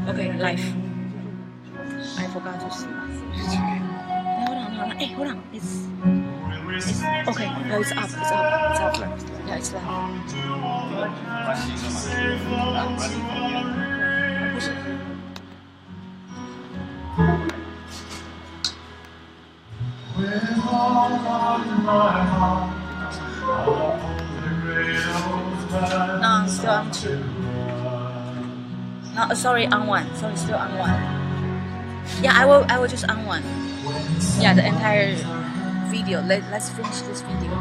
Okay, live. I forgot to see. Hold on. It's okay. No, it's up. Yeah, it's live. No, still on 2. No, sorry, on 1. Sorry, still on 1. Yeah, I will just on 1. Yeah, the entire video. Let's finish this video.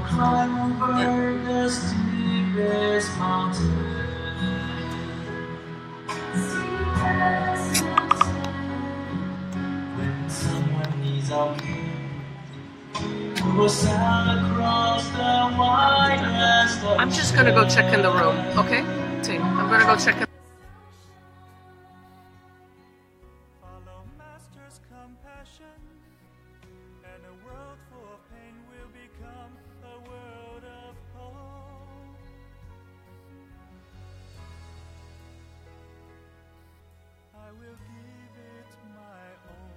I'm just gonna go check in the room, okay? Team, I'm gonna go check in. Follow Master's compassion, and a world full of pain will become a world of hope. I will give it my all.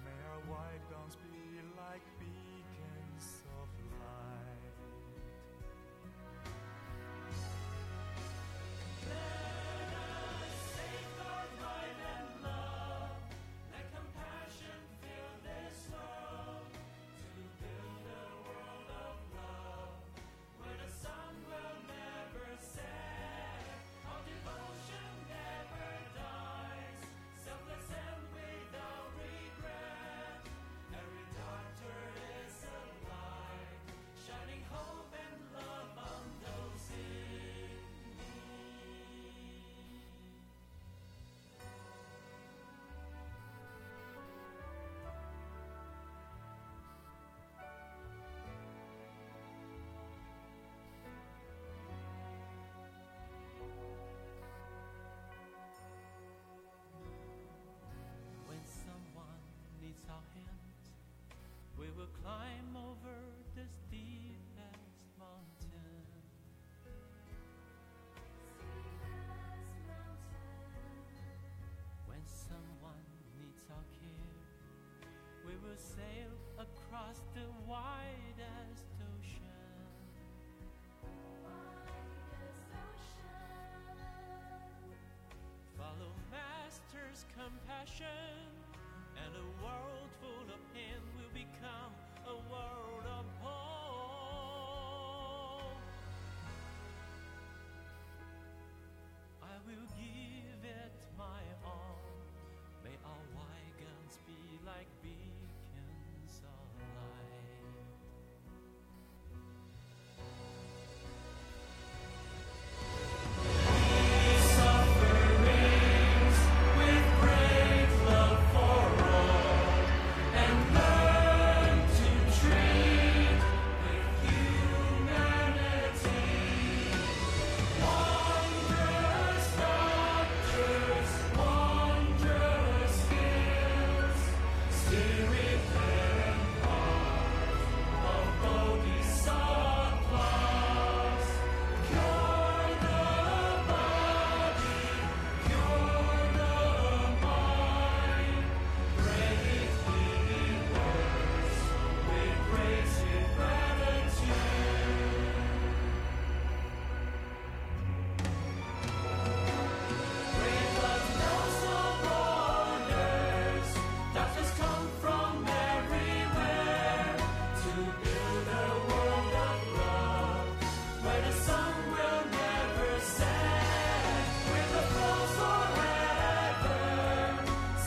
May our white gowns be like beacons of light. Let us safeguard right and love. Let compassion fill this world to build a world of love where the sun will never set. Our devotion never dies, selfless and without regret. Every doctor is a light, shining hope and love on those in need. When someone needs our hands, we will climb over the steepest mountain. When someone needs our care, we will sail across the widest ocean. Follow Master's compassion, and a world full of pain will become a world of hope. I will give it my all. May our white gowns be like beacons of light. Sufferings with great love for all, and learn to treat with humanity. Wondrous doctors, wondrous skills, spirit and heart of bodhisattvas. Cure the body, cure the mind. Great healing words with grace and gratitude. Great love knows no borders. Doctors come from everywhere to build a world of love where the sun will never set. With the flows forever,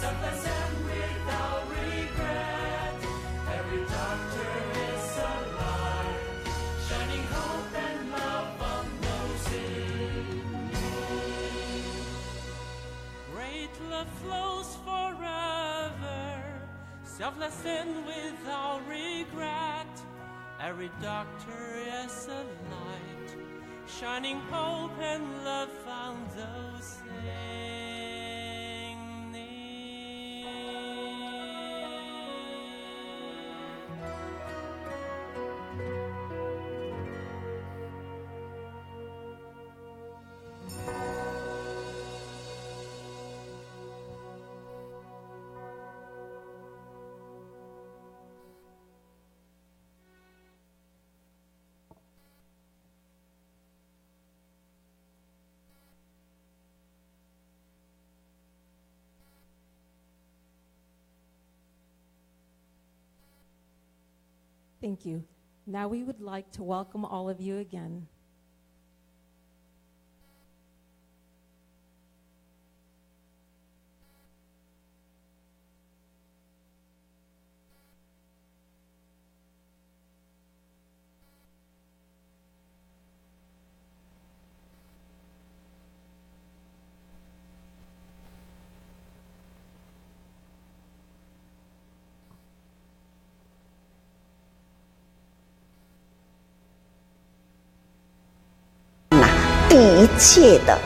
selfless and without regret. Every doctor is a light, shining hope and love on those in need. Great love flows forever, selfless and without regret. Every doctor is a light, shining hope and love on those in need. Thank you. Now we would like to welcome all of you again.第一届的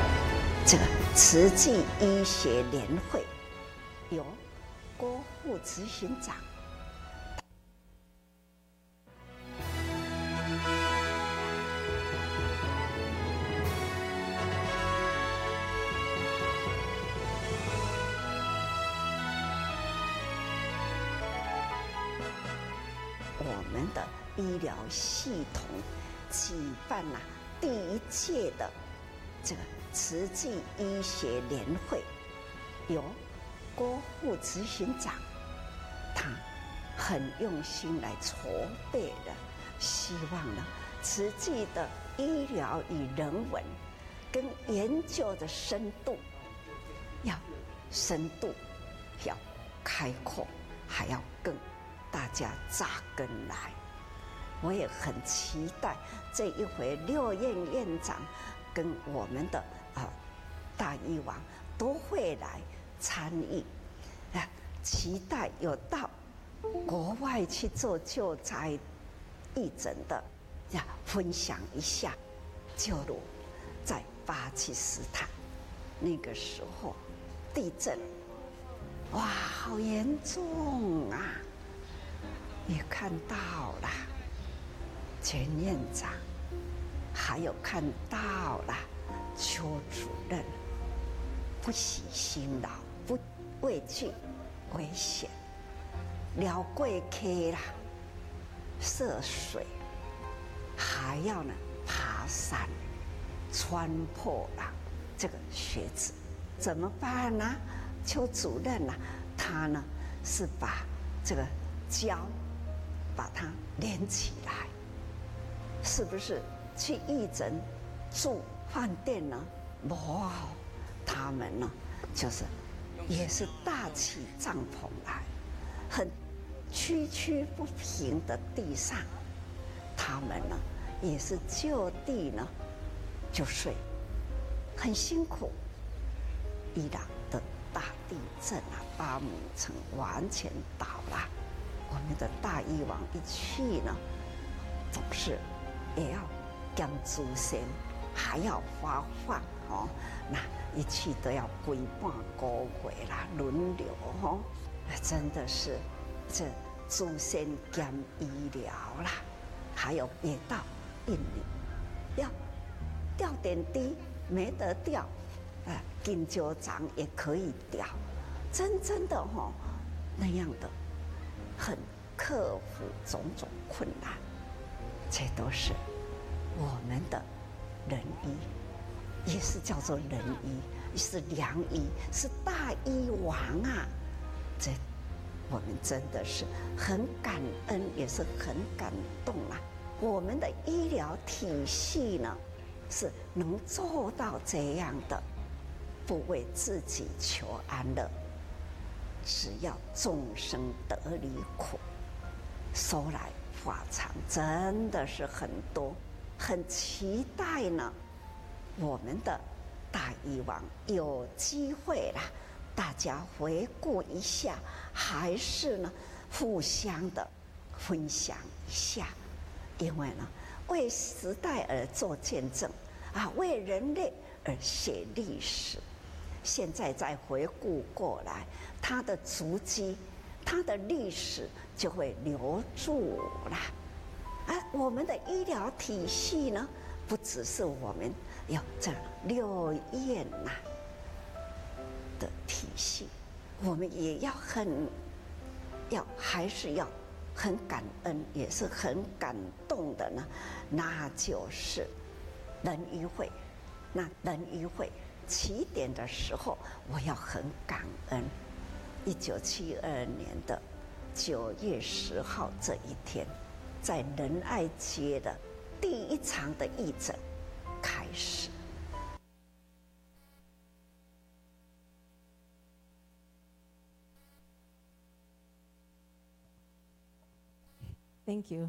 这个慈济医学联会，由郭副执行长我们的医疗系统举办了第一届的这个慈济医学联会，由郭副执行长他很用心来筹备的，希望呢慈济的医疗与人文跟研究的深度要深度，要开阔，还要更大家扎根来。我也很期待这一回6院院长跟我们的大医王都会来参与，期待有到国外去做救灾义诊的，分享一下。就如在巴基斯坦那个时候地震，哇，好严重啊！也看到了。前院长，还有看到了邱主任，不惜辛劳，不畏惧危险，撩过溪啦，涉水，还要呢爬山，穿破了这个靴子，怎么办呢？邱主任呢，他呢是把这个胶把它连起来。是不是去义诊住饭店呢？哇，他们呢就是也是搭起帐篷来，很崎岖不平的地上，他们呢也是就地呢就睡，很辛苦。伊朗的大地震啊，巴姆城完全倒了，我们的大医王一去呢，总是也要兼祖先，还要发放哦。那一去都要规半个月啦，轮流哦。真的是这祖先兼医疗啦，还有也到印尼要吊点滴没得吊，金灸长也可以吊，真的哦，那样的很克服种种困难。这都是我们的仁医，也是叫做仁医，是良医，是大医王啊！这我们真的是很感恩，也是很感动啊！我们的医疗体系呢，是能做到这样的，不为自己求安乐，只要众生得离苦，说来法场真的是很多，很期待呢。我们的大医王有机会啦，大家回顾一下，还是呢互相的分享一下，因为呢为时代而做见证啊，为人类而写历史。现在再回顾过来，他的足迹，他的历史就会留住啦。我们的医疗体系呢，不只是我们有这6院的体系，我们也要还是要很感恩，也是很感动的呢。那就是仁医会，那仁医会起点的时候，我要很感恩。1972年的9月10号这一天，在仁爱街的第一场的义诊开始。Thank you.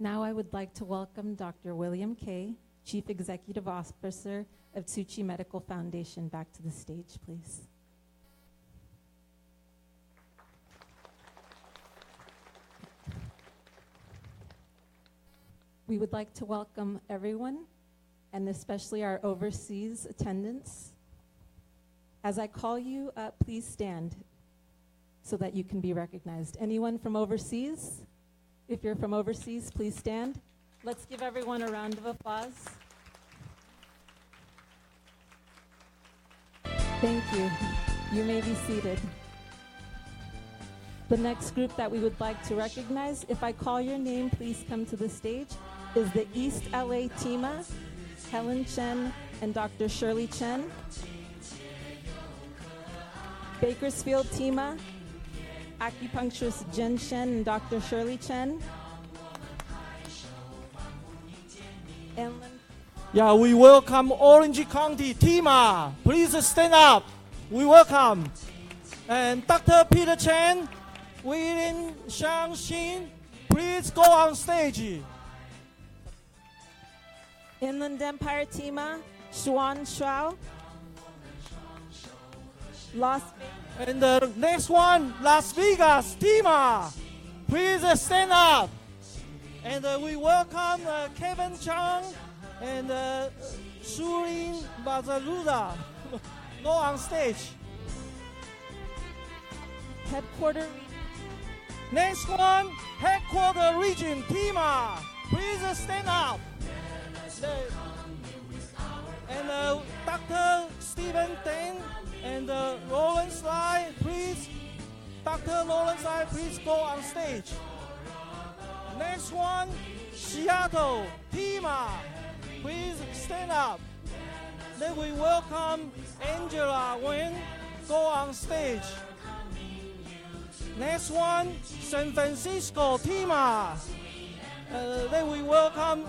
Now I would like to welcome Dr. William Kay, Chief Executive Officer of Tzu Chi Medical Foundation, back to the stage, please. We would like to welcome everyone, and especially our overseas attendants. As I call you up, please stand so that you can be recognized. Anyone from overseas? If you're from overseas, please stand. Let's give everyone a round of applause. Thank you. You may be seated. The next group that we would like to recognize, if I call your name, please come to the stage, is the East LA TIMA, Helen Chen and Dr. Shirley Chen. Bakersfield TIMA, acupuncturist Jen Shen and Dr. Shirley Chen. Yeah, we welcome Orange County TIMA. Please stand up. We welcome. And Dr. Peter Chen, William Shang Xin, please go on stage. Inland Empire TIMA, Xuan Shuao. Las Vegas. And the next one, Las Vegas TIMA. Please stand up. And we welcome Kevin Chang and Surin Bazaruda. Go on stage. Headquarter. Next one, Headquarter Region TIMA. Please stand up. And Dr. Stephen Deng and Lawrence Lai, please. Dr. Lawrence Lai, please go on stage. Next one, Seattle TIMA. Please stand up. Then we welcome Angela Wen. Go on stage. Next one, San Francisco TIMA. Then we welcome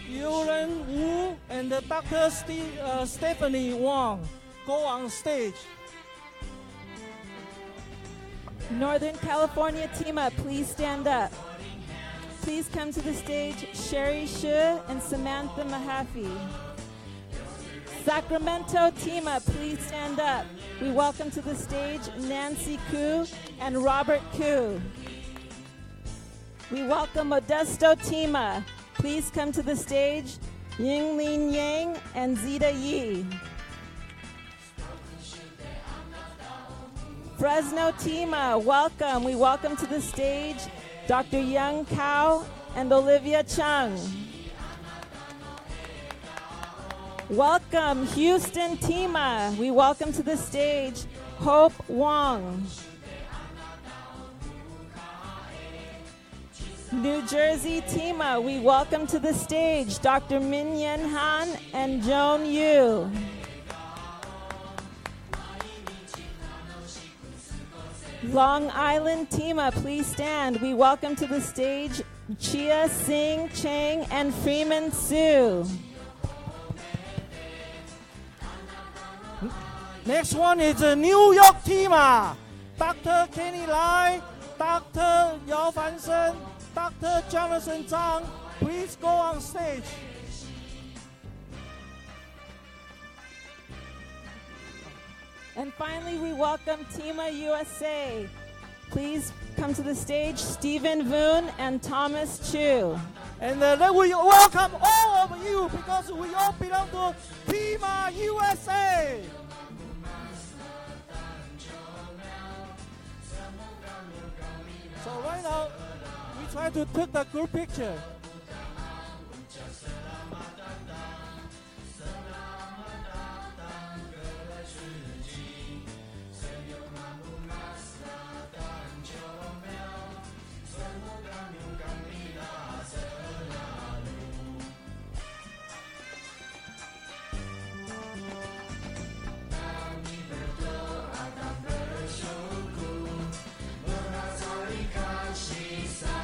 Yuren Wu and Dr. Stephanie Wang. Go on stage. Northern California TIMA, please stand up. Please come to the stage, Sherry Shu and Samantha Mahaffey. Sacramento TIMA, please stand up. We welcome to the stage Nancy Koo and Robert Koo. We welcome Modesto TIMA. Please come to the stage Yinglin Yang and Zita Yi. Fresno TIMA, welcome. We welcome to the stage Dr. Young Cao and Olivia Chung. Welcome, Houston TIMA. We welcome to the stage Hope Wong. New Jersey TIMA, we welcome to the stage Dr. Min Yen Han and Joan Yu. Long Island TIMA, please stand. We welcome to the stage Chia Sing Chang and Freeman Su. Next one is New York TIMA. Dr. Kenny Lai, Dr. Yao Fansen, Dr. Jonathan Zhang, please go on stage. And finally, we welcome TIMA USA. Please come to the stage, Stephen Voon and Thomas Chu. And then we welcome all of you because we all belong to TIMA USA. So right now, we try to take the group picture. Sa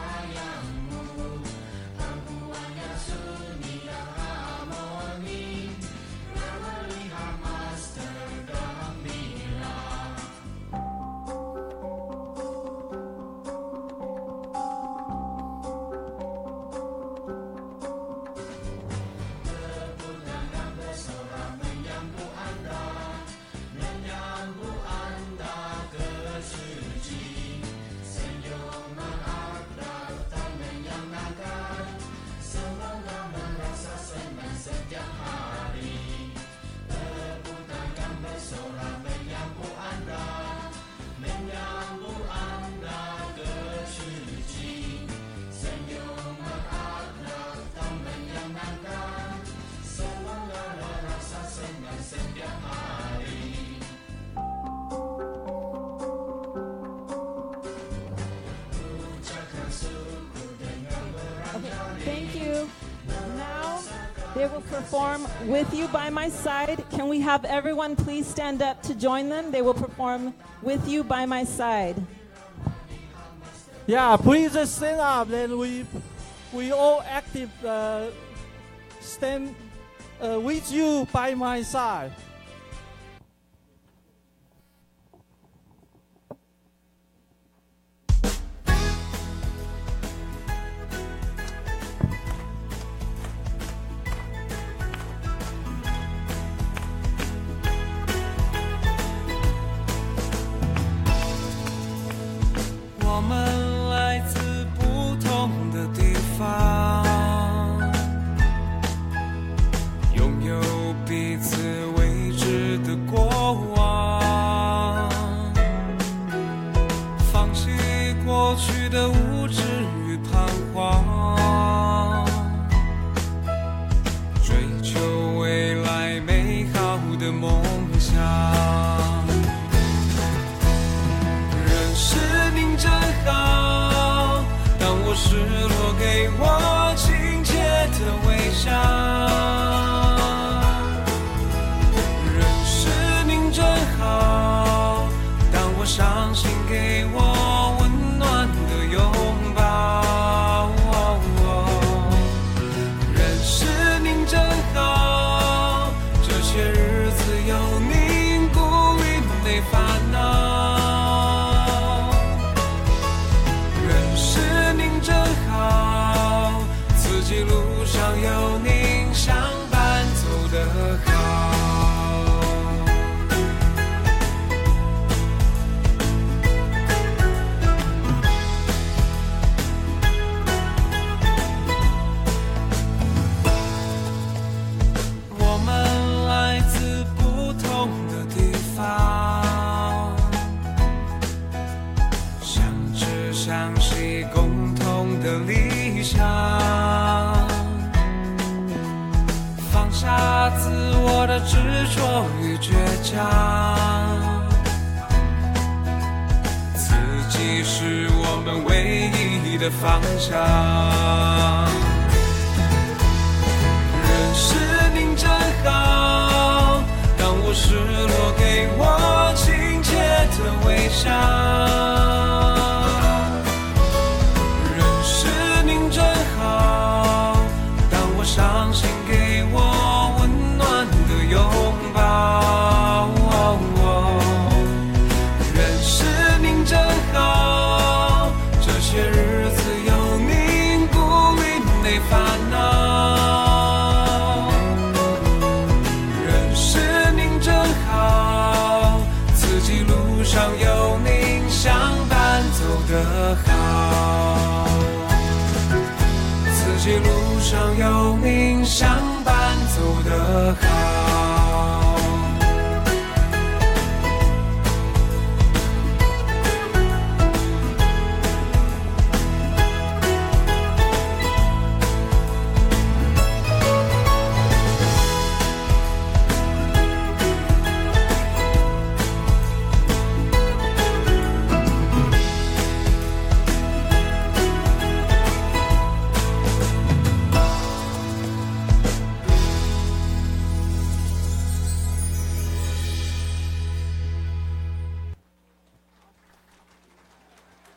They will perform With You by My Side. Can we have everyone please stand up to join them? They will perform With You by My Side. Yeah, please stand up. Then we all active stand with you by my side.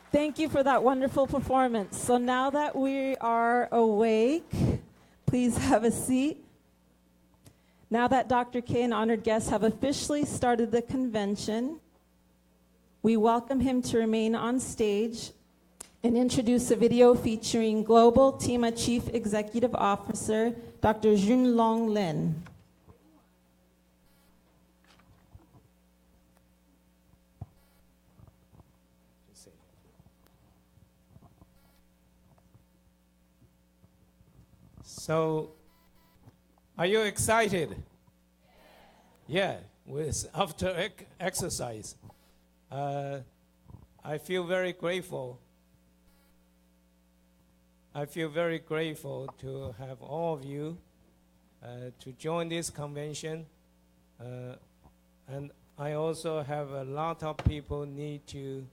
Thank you for that wonderful performance. So now that we are awake, please have a seat. Now that Dr. K and honored guests have officially started the convention, we welcome him to remain on stage and introduce a video featuring Global TIMA Chief Executive Officer, Dr. Junlong Lin. So, are you excited? Yeah, after exercise. I feel very grateful. I feel very grateful to have all of you to join this convention. And I also have a lot of people need to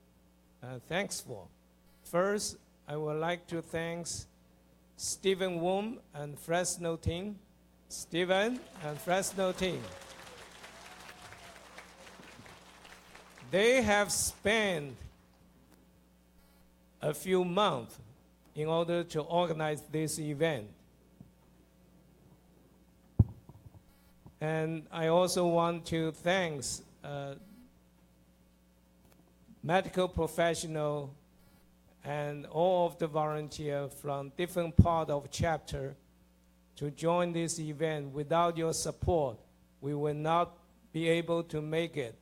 thanks for. First, I would like to thank Stephen Wom and Fresno team Stephen, and Fresno team. They have spent a few months in order to organize this event. And I also want to thank medical professionals and all of the volunteers from different parts of chapter to join this event. Without your support, we will not be able to make it.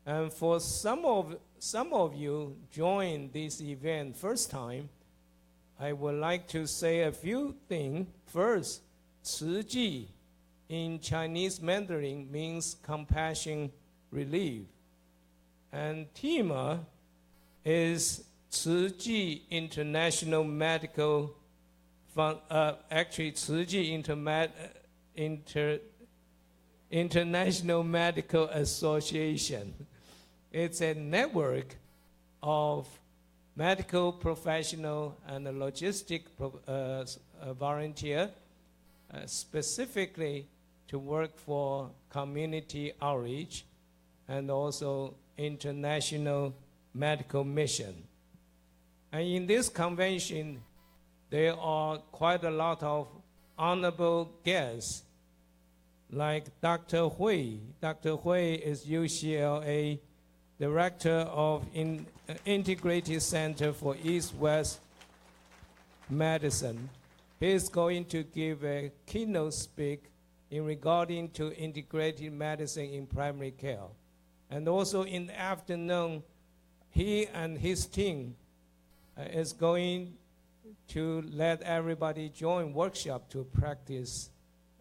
And for some of you join this event first time, I would like to say a few things. First, Tzu Chi in Chinese Mandarin means compassion relief. And TIMA is Tzu Chi International Medical Tzu Chi International Medical Association. It's a network of medical professional and logistic volunteer specifically to work for community outreach and also international medical mission. And in this convention, there are quite a lot of honorable guests, like Dr. Hui. Dr. Hui is UCLA Director of Integrated Center for East-West Medicine. He is going to give a keynote speak in regarding to integrated medicine in primary care. And also in the afternoon, he and his team is going to let everybody join workshop to practice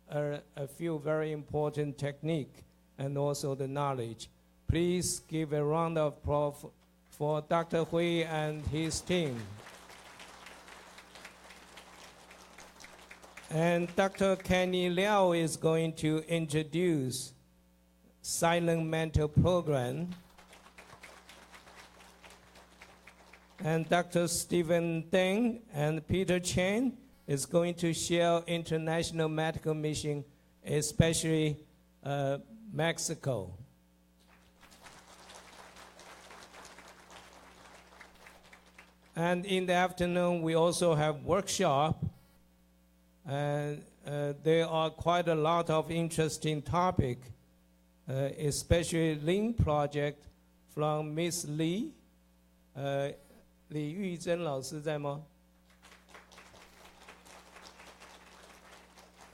a few very important technique and also the knowledge. Please give a round of applause for Dr. Hui and his team. And Dr. Kenny Liao is going to introduce Silent Mental Program. And Dr. Stephen Deng and Peter Chen is going to share international medical mission, especially Mexico. And in the afternoon, we also have workshop. And there are quite a lot of interesting topics, especially Lean Project from Miss Lee. 李玉珍老师在吗?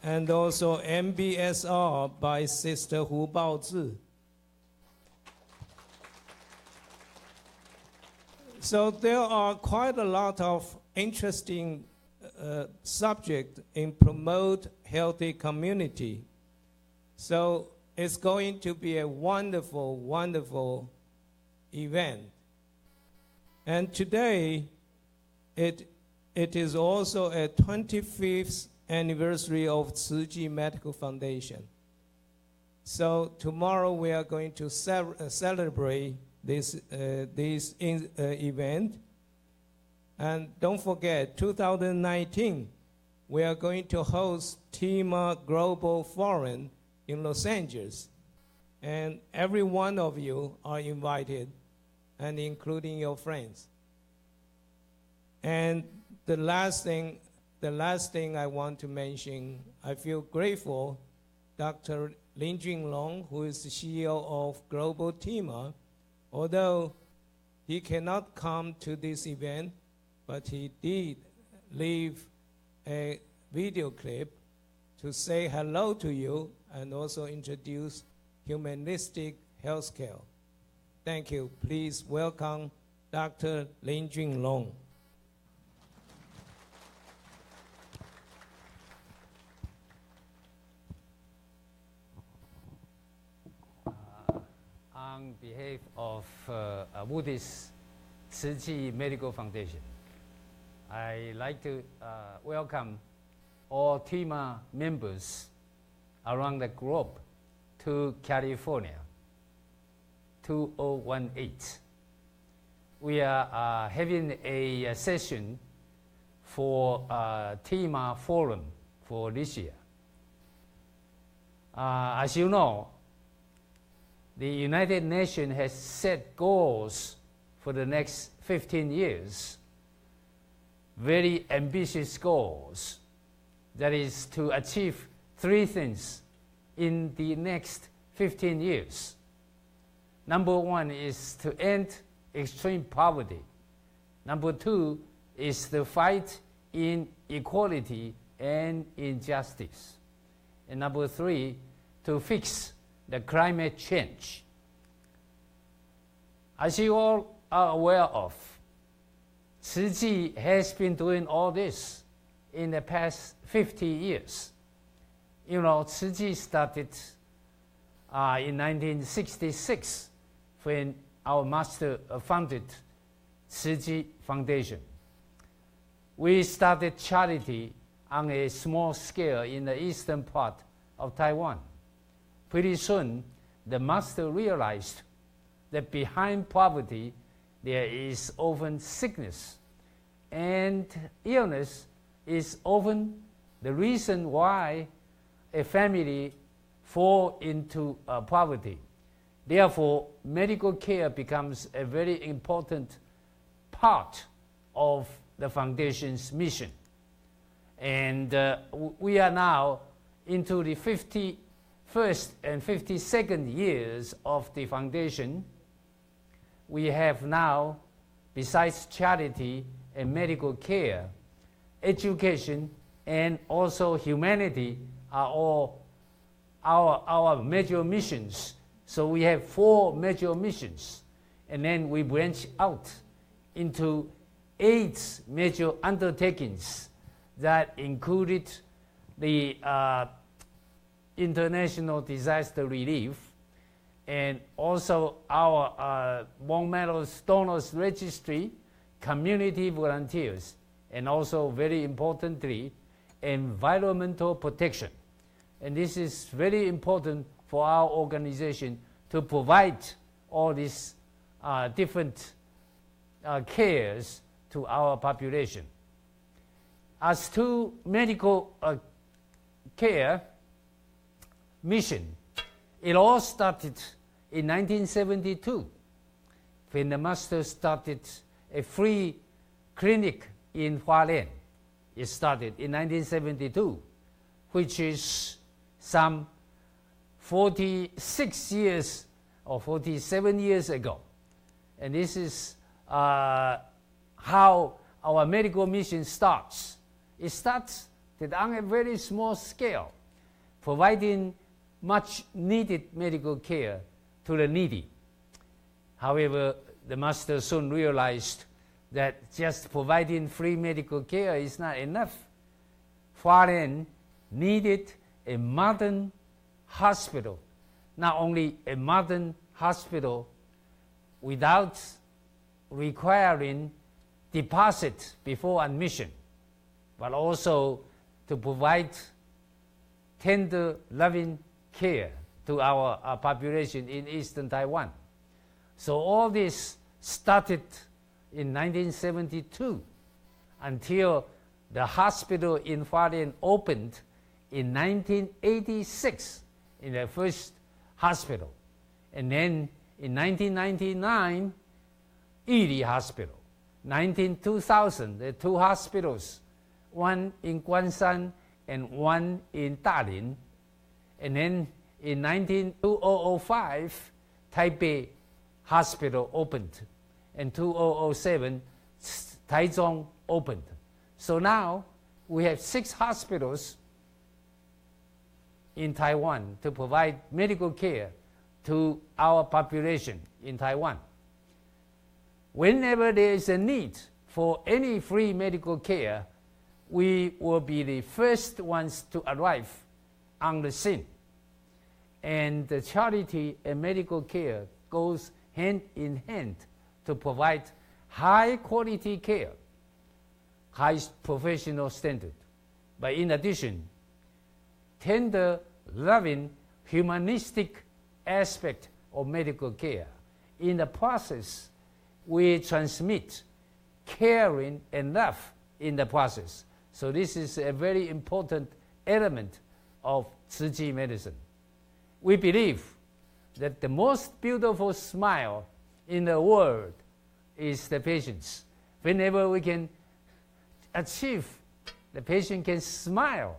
And also MBSR by Sister Hu Baozi. So there are quite a lot of interesting subject in promote healthy community. So it's going to be a wonderful, wonderful event. And today, it is also a 25th anniversary of Tzu Chi Medical Foundation. So tomorrow we are going to celebrate this event. And don't forget, 2019, we are going to host TIMA Global Forum in Los Angeles. And every one of you are invited, and including your friends. And the last thing I want to mention, I feel grateful, Dr. Lin Junlong, who is the CEO of Global TIMA, although he cannot come to this event, but he did leave a video clip to say hello to you and also introduce Humanistic Healthcare. Thank you. Please welcome Dr. Lin Junlong. On behalf of Buddhist Tzu Chi Medical Foundation, I'd like to welcome all TIMA members around the globe to California, 2018. We are having a session for TIMA Forum for this year. as you know, the United Nations has set goals for the next 15 years, very ambitious goals. That is to achieve 3 things in the next 15 years. Number 1 is to end extreme poverty. Number 2 is to fight inequality and injustice. And number 3, to fix the climate change. As you all are aware of, Tzu Chi has been doing all this in the past 50 years. You know, Tzu Chi started in 1966 when our master founded Tzu Chi Foundation. We started charity on a small scale in the eastern part of Taiwan. Pretty soon, the master realized that behind poverty, there is often sickness, and illness is often the reason why a family fall into poverty. Therefore, medical care becomes a very important part of the foundation's mission. And we are now into the 51st and 52nd years of the foundation. We have now, besides charity and medical care, education and also humanity are all our major missions. So we have 4 major missions, and then we branch out into 8 major undertakings that included the international disaster relief, and also our bone marrow donors registry, community volunteers, and also very importantly, environmental protection. And this is very important for our organization to provide all these different cares to our population. As to medical care mission, it all started in 1972 when the master started a free clinic in Hualien. It started in 1972, which is some 46 years or 47 years ago. And this is how our medical mission starts. It starts on a very small scale, providing much needed medical care to the needy. However, the master soon realized that just providing free medical care is not enough. Hualien needed a modern hospital, not only a modern hospital without requiring deposit before admission, but also to provide tender, loving care to our population in eastern Taiwan. So all this started in 1972 until the hospital in Hualien opened in 1986 in the first hospital. And then in 1999, Yili Hospital. 2000, the 2 hospitals, one in Guanshan and one in Dalian. And then in 2005, Taipei Hospital opened. And 2007, Taichung opened. So now we have 6 hospitals in Taiwan to provide medical care to our population in Taiwan. Whenever there is a need for any free medical care, we will be the first ones to arrive on the scene. And the charity and medical care goes hand in hand to provide high quality care, high professional standard. But in addition, tender, loving, humanistic aspect of medical care. In the process, we transmit caring and love in the process. So this is a very important element of Tzu Chi medicine. we believe that the most beautiful smile in the world is the patient's. Whenever we can achieve, the patient can smile,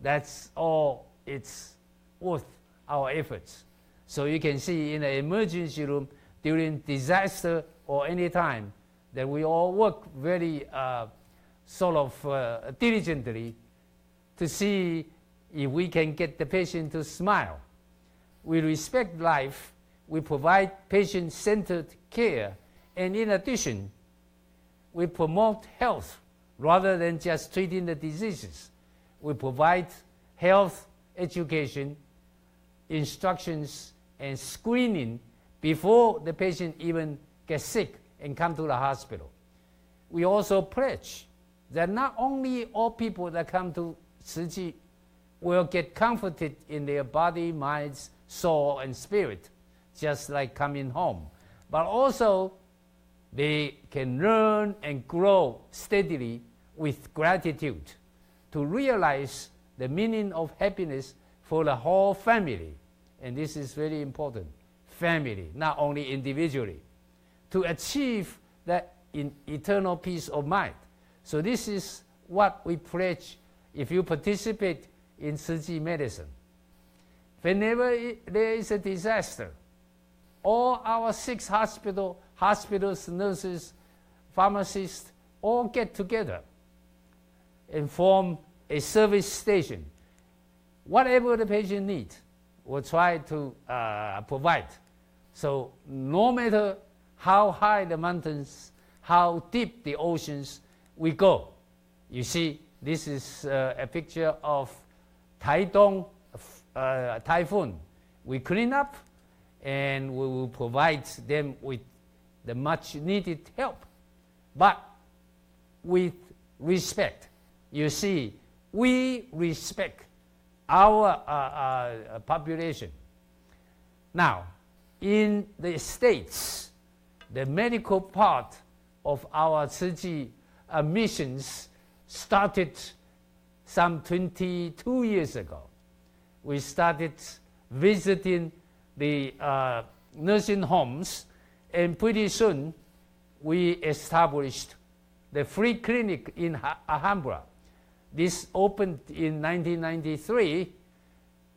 that's all it's worth our efforts. So you can see in the emergency room during disaster or any time that we all work very diligently to see if we can get the patient to smile. We respect life, we provide patient-centered care, and in addition, we promote health rather than just treating the diseases. We provide health education, instructions, and screening before the patient even gets sick and come to the hospital. We also pledge that not only all people that come to Tzu Chi will get comforted in their body, minds, soul, and spirit, just like coming home, but also they can learn and grow steadily with gratitude to realize the meaning of happiness for the whole family. And this is very important, family, not only individually, to achieve that eternal peace of mind. So this is what we pledge if you participate in Tzu Chi medicine. Whenever there is a disaster, all our 6 hospitals, nurses, pharmacists, all get together and form a service station. Whatever the patient needs, we'll try to provide. So no matter how high the mountains, how deep the oceans, we go. You see, this is a picture of Taidong typhoon. We clean up and we will provide them with the much needed help, but with respect. You see, we respect our population. Now, in the States, the medical part of our Tzu Chi missions started some 22 years ago. We started visiting the nursing homes, and pretty soon we established the free clinic in Alhambra. This opened in 1993,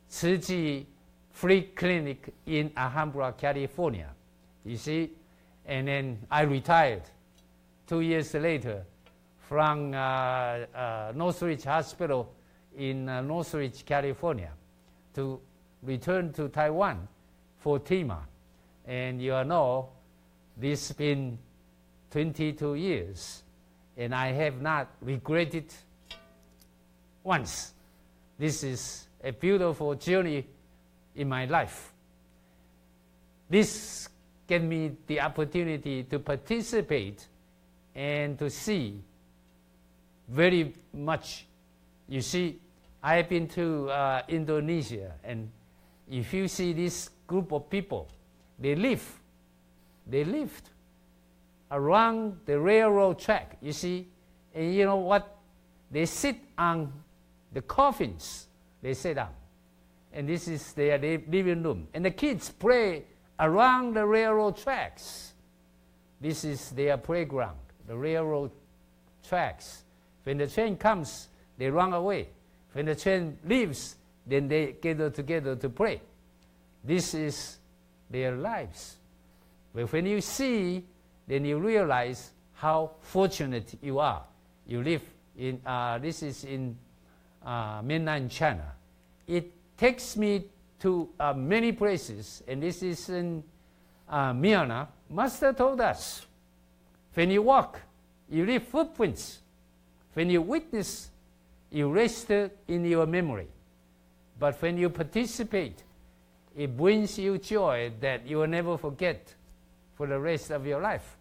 Tzu Chi Free Clinic in Alhambra, California. You see, and then I retired 2 years later from Northridge Hospital in Northridge, California, to return to Taiwan for TIMA. And you know, this has been 22 years, and I have not regretted once. This is a beautiful journey in my life. This gave me the opportunity to participate and to see very much. You see, I have been to Indonesia, and if you see this group of people, they lived around the railroad track, you see, and you know what? They sit on the coffins, they sit down, and this is their living room. And the kids play around the railroad tracks. This is their playground, the railroad tracks. When the train comes, they run away. When the train leaves, then they gather together to play. This is their lives. But when you see, then you realize how fortunate you are. You live in, this is in mainland China. It takes me to many places, and this is in Myanmar. Master told us, when you walk, you leave footprints. When you witness, you register in your memory. But when you participate, it brings you joy that you will never forget for the rest of your life.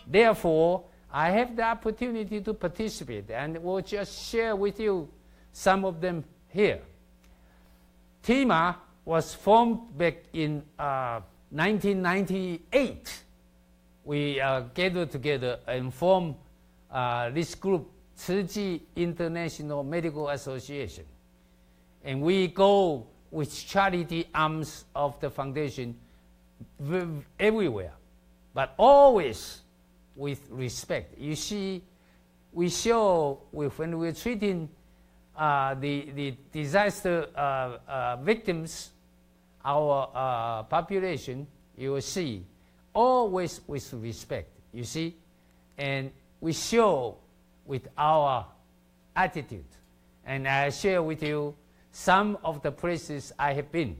Therefore, I have the opportunity to participate, and we'll just share with you some of them here. TIMA was formed back in 1998. We gathered together and formed this group, Tzu Chi International Medical Association. And we go with charity arms of the foundation everywhere, but always with respect. You see, we show when we're treating the disaster victims, our population, you will see, always with respect, you see, and we show with our attitude. And I share with you some of the places I have been.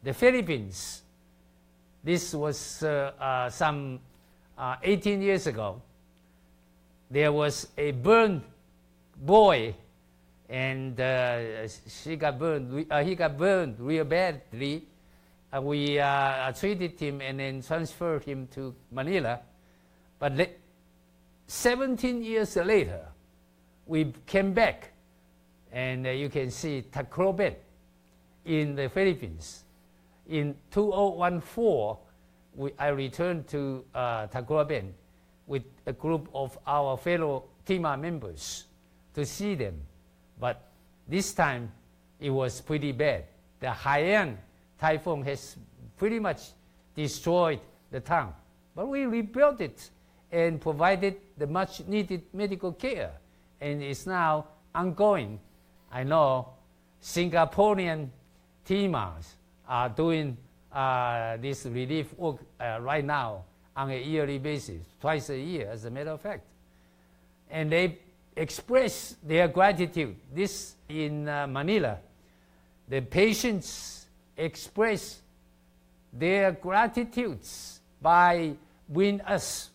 The Philippines, this was some 18 years ago. There was a burned boy, and he got burned real badly. We treated him and then transferred him to Manila. But 17 years later, we came back, and you can see Tacloban in the Philippines. In 2014, I returned to Tacloban with a group of our fellow TIMA members to see them. But this time, it was pretty bad. The Haiyan typhoon has pretty much destroyed the town. But we rebuilt it and provided the much needed medical care. And it's now ongoing. I know Singaporean TIMAs are doing this relief work right now on a yearly basis, twice a year, as a matter of fact. And they express their gratitude. This in Manila, the patients express their gratitudes by bringing us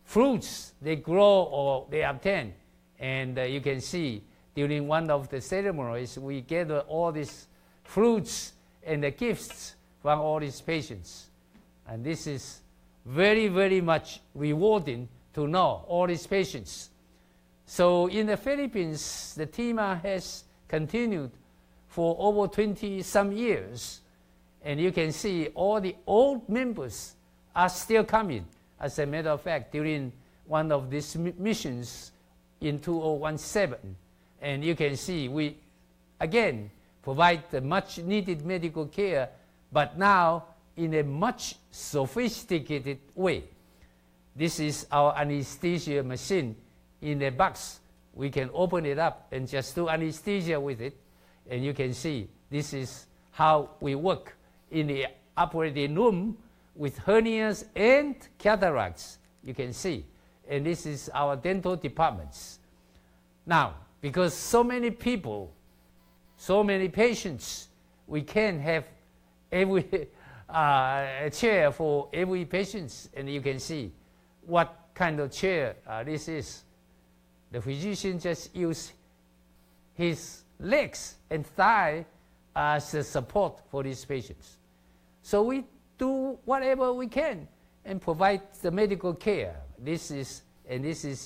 fruits they grow or they obtain. And you can see during one of the ceremonies, we gather all these fruits and the gifts from all these patients. And this is very, very much rewarding to know all these patients. So in the Philippines, the TIMA has continued for over 20-some years. And you can see all the old members are still coming. As a matter of fact, during one of these missions in 2017, and you can see we, again, provide the much needed medical care, but now in a much sophisticated way. This is our anesthesia machine in a box. We can open it up and just do anesthesia with it. And you can see this is how we work in the operating room with hernias and cataracts. You can see. And this is our dental departments. Now, because so many people, so many patients, we can't have every a chair for every patient, and you can see what kind of chair this is. The physician just use his legs and thigh as a support for these patients. So we do whatever we can and provide the medical care. This is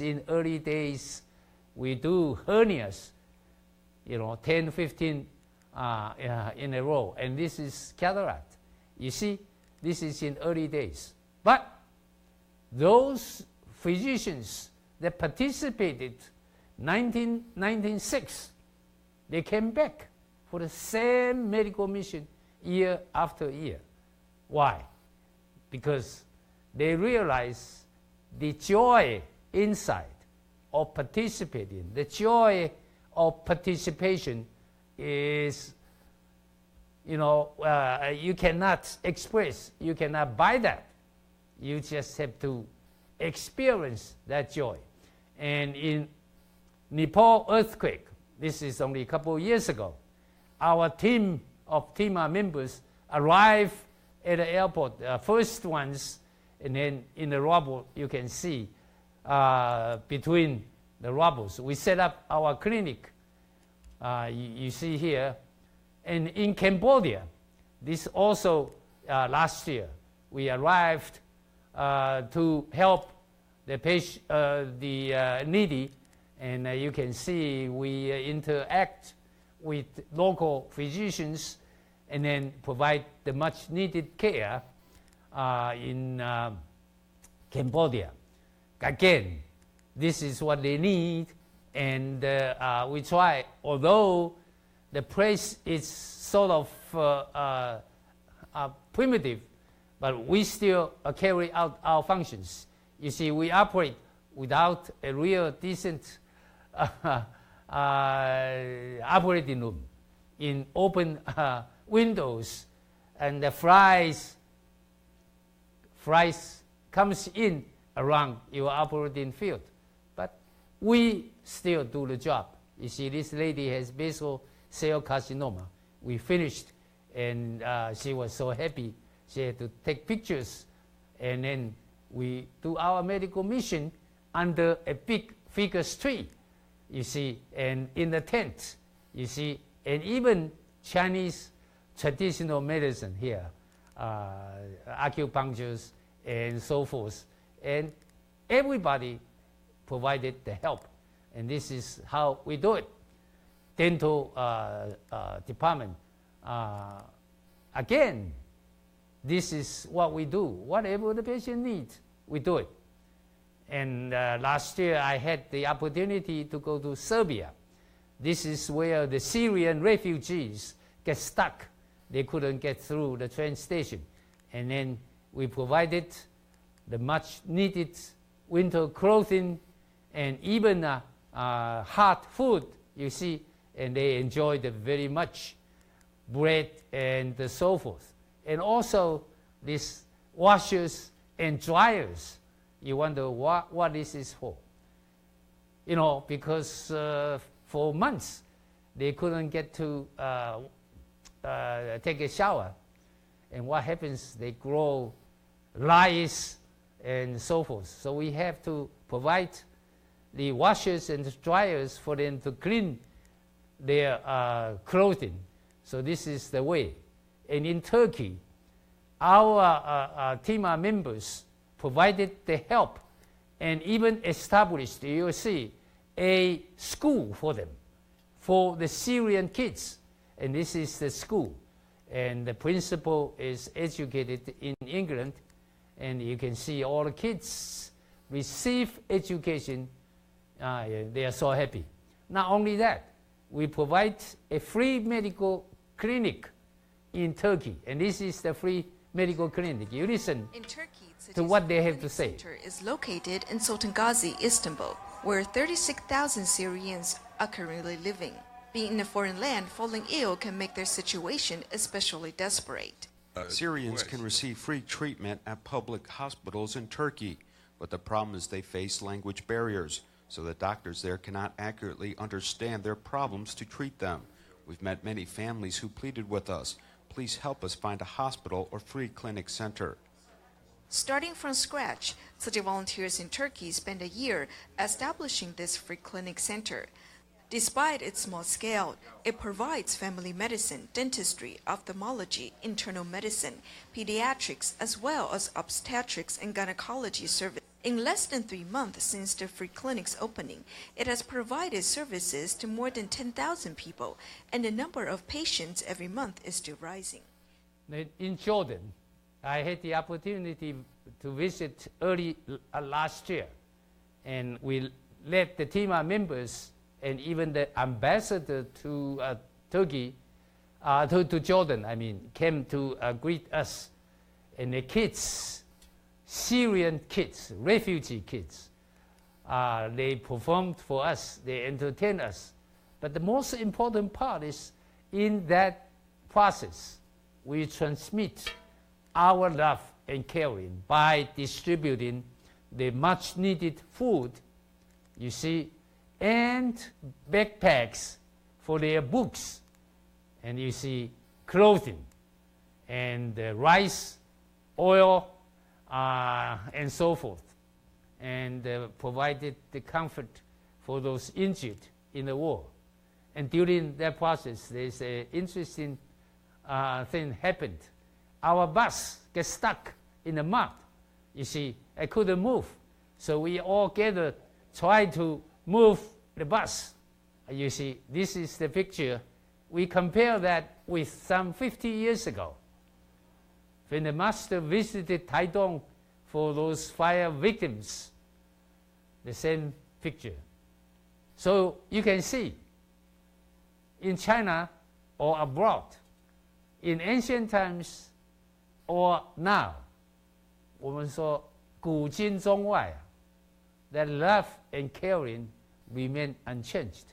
in early days. We do hernias, 10, 15 in a row, and this is cataract. You see, this is in early days. But those physicians that participated 1996, they came back for the same medical mission year after year. Why? Because they realize the joy inside of participating, the joy of participation is, you cannot express, you cannot buy that. You just have to experience that joy. And in Nepal earthquake, this is only a couple of years ago, our team of TIMA members arrived at the airport, first ones, and then in the rubble, you can see between the rubbles. We set up our clinic, you see here. And in Cambodia, this also last year, we arrived to help the needy, and you can see we interact with local physicians and then provide the much needed care in Cambodia. Again, this is what they need, and we try, although the place is sort of primitive, but we still carry out our functions. You see, we operate without a real decent operating room in open windows, and the flies comes in around your operating field. But we still do the job. You see, this lady has basal cell carcinoma. We finished, and she was so happy. She had to take pictures, and then we do our medical mission under a big ficus tree, you see, and in the tent, you see, and even Chinese traditional medicine here, acupunctures and so forth, and everybody provided the help, and this is how we do it. Dental department, again, this is what we do. Whatever the patient needs, we do it. And last year I had the opportunity to go to Serbia. This is where the Syrian refugees get stuck. They couldn't get through the train station. And then we provided the much needed winter clothing and even hot food, you see, and they enjoyed it very much, bread and so forth. And also these washers and dryers. You wonder what this is for. You know, because for months they couldn't get to take a shower. And what happens? They grow lice and so forth. So we have to provide the washers and dryers for them to clean their clothing. So this is the way. And in Turkey, our TIMA members provided the help and even established, you see, a school for them, for the Syrian kids. And this is the school. And the principal is educated in England. And you can see all the kids receive education. They are so happy. Not only that, we provide a free medical clinic in Turkey. And this is the free medical clinic. You listen in Turkey, to what they have to say. Center is located in Sultan Gazi, Istanbul, where 36,000 Syrians are currently living. Being in a foreign land, falling ill can make their situation especially desperate. Syrians can receive free treatment at public hospitals in Turkey, but the problem is they face language barriers, so the doctors there cannot accurately understand their problems to treat them. We've met many families who pleaded with us, please help us find a hospital or free clinic center. Starting from scratch, Tzu Chi volunteers in Turkey spent a year establishing this free clinic center. Despite its small scale, it provides family medicine, dentistry, ophthalmology, internal medicine, pediatrics, as well as obstetrics and gynecology services. In less than 3 months since the free clinic's opening, it has provided services to more than 10,000 people, and the number of patients every month is still rising. In Jordan, I had the opportunity to visit early last year, and we led the TIMA members and even the ambassador to Turkey, to Jordan, I mean, came to greet us. And the kids, Syrian kids, refugee kids, they performed for us, they entertained us. But the most important part is in that process, we transmit our love and caring by distributing the much needed food, you see, and backpacks for their books, and you see clothing, and rice, oil, and so forth, and provided the comfort for those injured in the war. And during that process, there's an interesting thing happened. Our bus gets stuck in the mud. You see, I couldn't move, so we all gathered, tried to move the bus. You see, this is the picture. We compare that with some 50 years ago, when the master visited Taitung for those fire victims. The same picture. So you can see, in China, or abroad, in ancient times or now, 我们说古今中外 that love and caring remain unchanged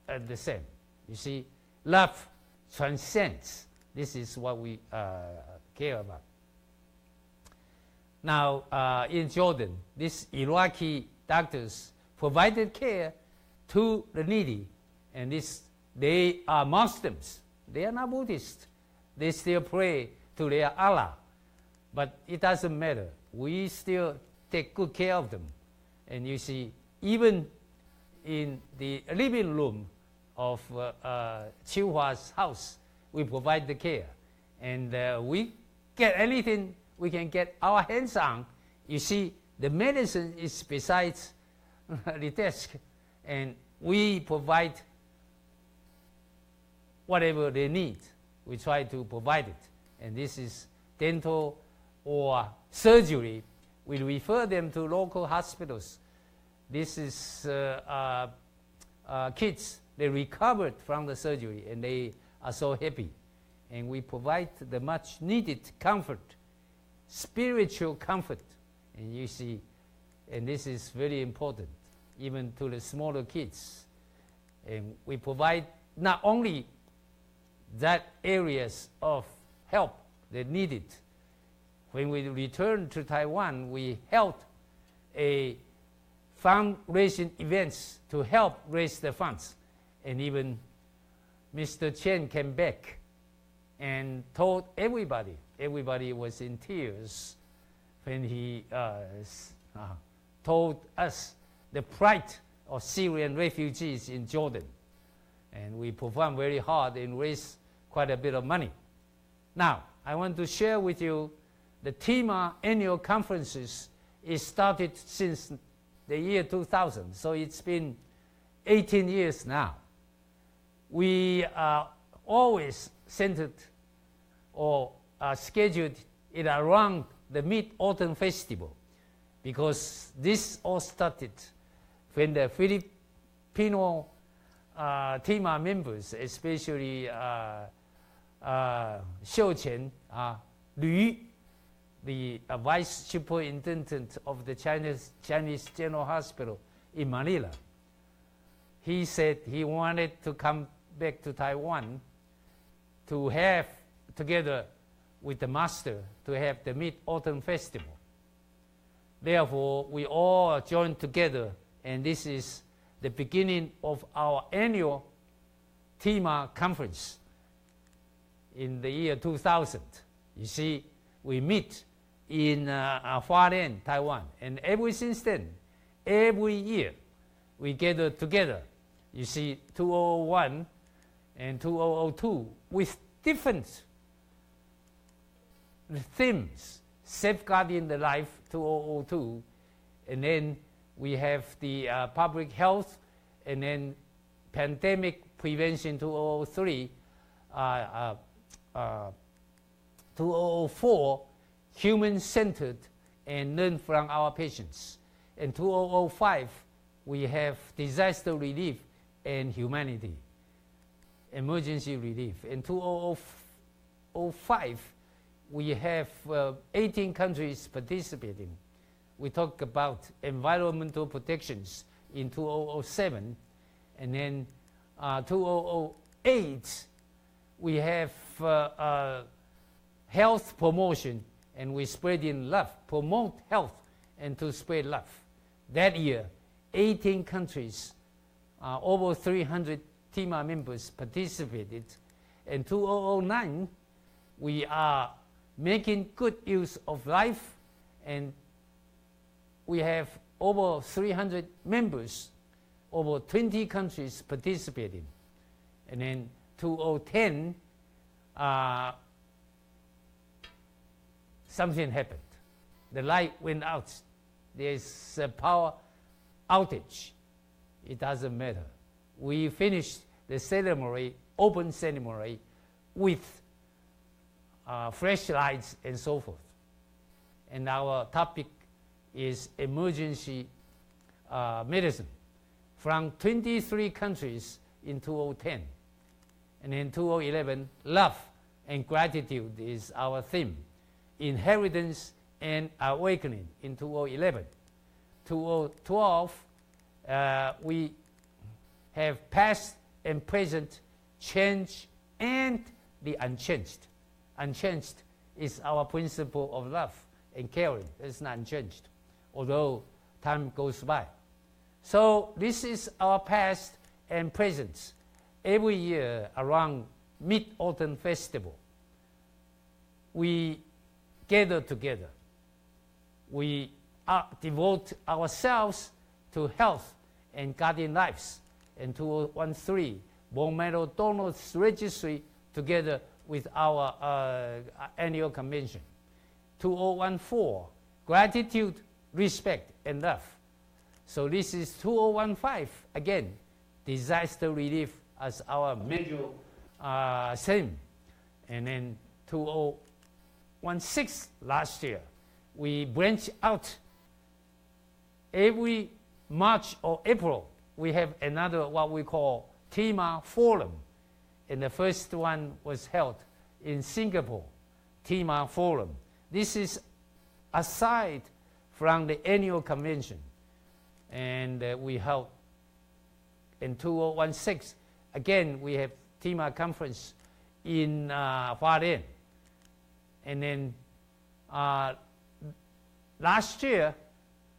at the same. You see, love transcends. This is what we care about. Now, in Jordan, these Iraqi doctors provided care to the needy, and they are Muslims. They are not Buddhists. They still pray to their Allah. But it doesn't matter. We still take good care of them. And you see, even in the living room of Chihuahua's house, we provide the care. And we get anything we can get our hands on. You see, the medicine is besides the desk, and we provide whatever they need. We try to provide it. And this is dental or surgery. We refer them to local hospitals. This is kids. They recovered from the surgery, and they are so happy. And we provide the much needed comfort, spiritual comfort. And you see, and this is very important, even to the smaller kids. And we provide not only that areas of help they needed. When we returned to Taiwan, we held a fundraising events to help raise the funds. And even Mr. Chen came back and told everybody. Everybody was in tears when he told us the plight of Syrian refugees in Jordan. And we performed very hard and raised quite a bit of money. Now, I want to share with you the TIMA annual conferences. It started since the year 2000, so it's been 18 years now. We always centered or scheduled it around the Mid-Autumn Festival, because this all started when the Filipino TIMA members, especially Xiu Qian, Lu, the vice superintendent of the Chinese General Hospital in Manila, he said he wanted to come back to Taiwan to have, together with the master, to have the Mid-Autumn Festival. Therefore, we all joined together, and this is the beginning of our annual TIMA conference in the year 2000. You see, we meet in Hualien, Taiwan, and ever since then, every year, we gather together. You see, 2001 and 2002 with different themes. Safeguarding the life, 2002, and then we have the public health, and then pandemic prevention, 2003, 2004, human-centered and learn from our patients. In 2005, we have disaster relief and humanity, emergency relief. In 2005, we have 18 countries participating. We talk about environmental protections in 2007, and then 2008, we have health promotion, and we spread in love, promote health and to spread love. That year, 18 countries, over 300 TIMA members participated. In 2009, we are making good use of life, and we have over 300 members, over 20 countries participating. And then 2010, something happened. The light went out. There's a power outage. It doesn't matter. We finished the ceremony, open ceremony, with fresh lights and so forth. And our topic is emergency medicine from 23 countries in 2010. And in 2011, love and gratitude is our theme. Inheritance and awakening in 2011. 2012, we have past and present, change and the unchanged. Unchanged is our principle of love and caring. It's not unchanged, although time goes by. So this is our past and present. Every year around Mid-Autumn Festival, we gather together. We devote ourselves to health and guardian lives. And 2013, Bone Marrow Donors Registry together with our annual convention. 2014, gratitude, respect, and love. So this is 2015, again, disaster relief as our major theme. And then 2016, last year, we branched out. Every March or April, we have another what we call TIMA Forum. And the first one was held in Singapore, TIMA Forum. This is aside from the annual convention. And we held in 2016. Again, we have TIMA conference in Hualien. And then last year,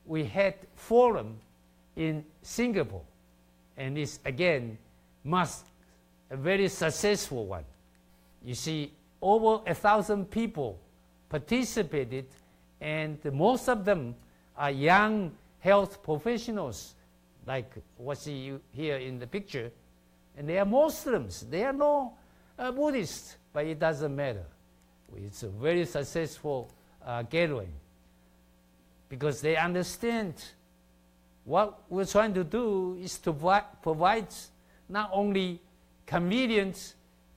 we had forum in Singapore. And this, again, a very successful one. You see, over 1,000 people participated, and most of them are young health professionals, like what's here in the picture. And they are Muslims. They are no Buddhists, but it doesn't matter. It's a very successful gathering because they understand what we're trying to do is to provide not only convenient,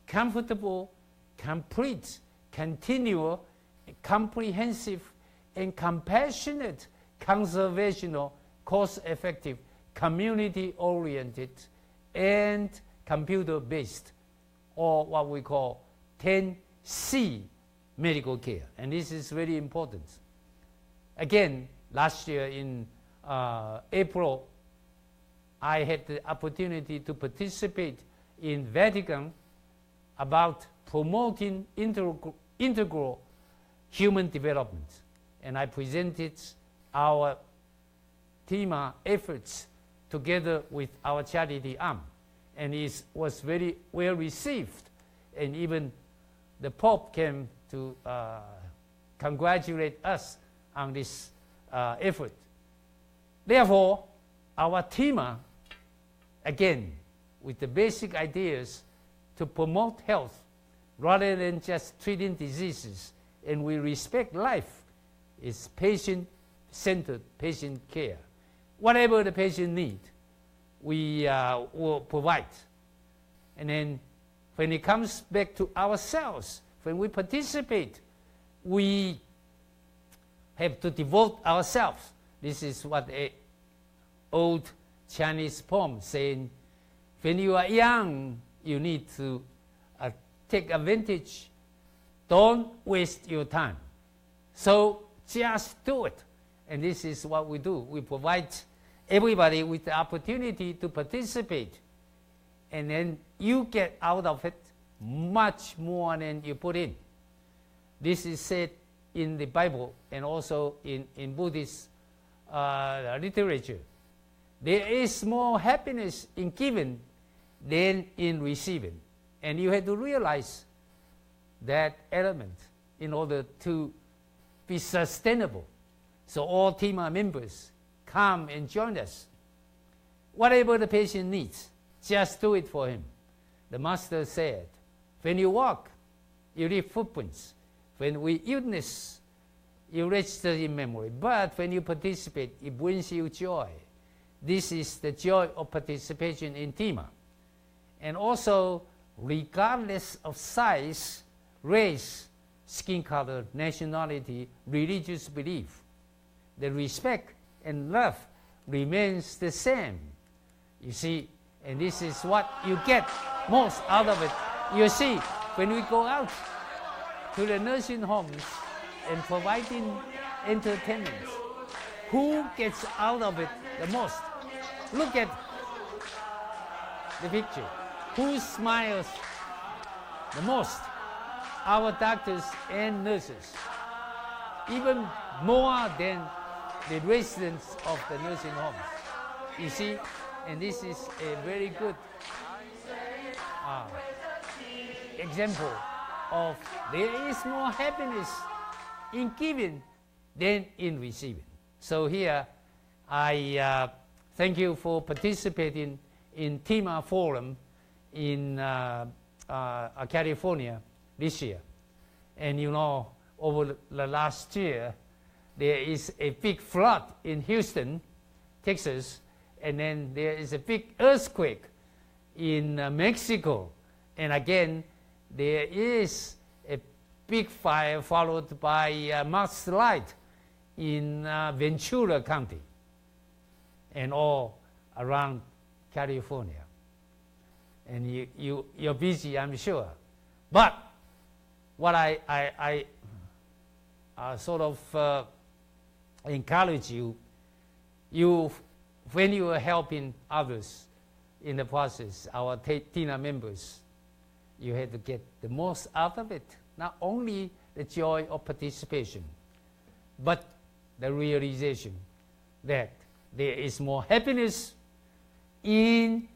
comfortable, complete, continual, comprehensive, and compassionate, conservational, cost-effective, community-oriented, and computer-based, or what we call 10C medical care. And this is very important. Again, last year in April, I had the opportunity to participate in Vatican about promoting integral human development. And I presented our TIMA efforts together with our charity arm. And it was very well received. And even the Pope came to congratulate us on this effort. Therefore, our TIMA, again, with the basic ideas to promote health rather than just treating diseases, and we respect life, is patient-centered patient care. Whatever the patient needs, we will provide. And then when it comes back to ourselves, when we participate, we have to devote ourselves. This is what an old Chinese poem saying, when you are young, you need to take advantage. Don't waste your time. So just do it. And this is what we do. We provide everybody with the opportunity to participate. And then you get out of it much more than you put in. This is said in the Bible and also in Buddhist literature. There is more happiness in giving than in receiving. And you have to realize that element in order to be sustainable. So all TIMA members come and join us. Whatever the patient needs, just do it for him. The master said, when you walk, you leave footprints. When we illness, you register in memory. But when you participate, it brings you joy. This is the joy of participation in TIMA. And also, regardless of size, race, skin color, nationality, religious belief, the respect and love remains the same. You see, and this is what you get most out of it You see, when we go out to the nursing homes and providing entertainment, who gets out of it the most? Look at the picture. Who smiles the most? Our doctors and nurses, even more than the residents of the nursing homes. You see, and this is a very good example of there is more happiness in giving than in receiving. So here, I thank you for participating in TIMA Forum in California this year. And you know, over the last year, there is a big flood in Houston, Texas, and then there is a big earthquake in Mexico. And again, there is a big fire followed by a mudslide in Ventura County and all around California. And you're busy, I'm sure. But what I sort of encourage you, when you are helping others in the process, our TINA members, you have to get the most out of it. Not only the joy of participation, but the realization that there is more happiness in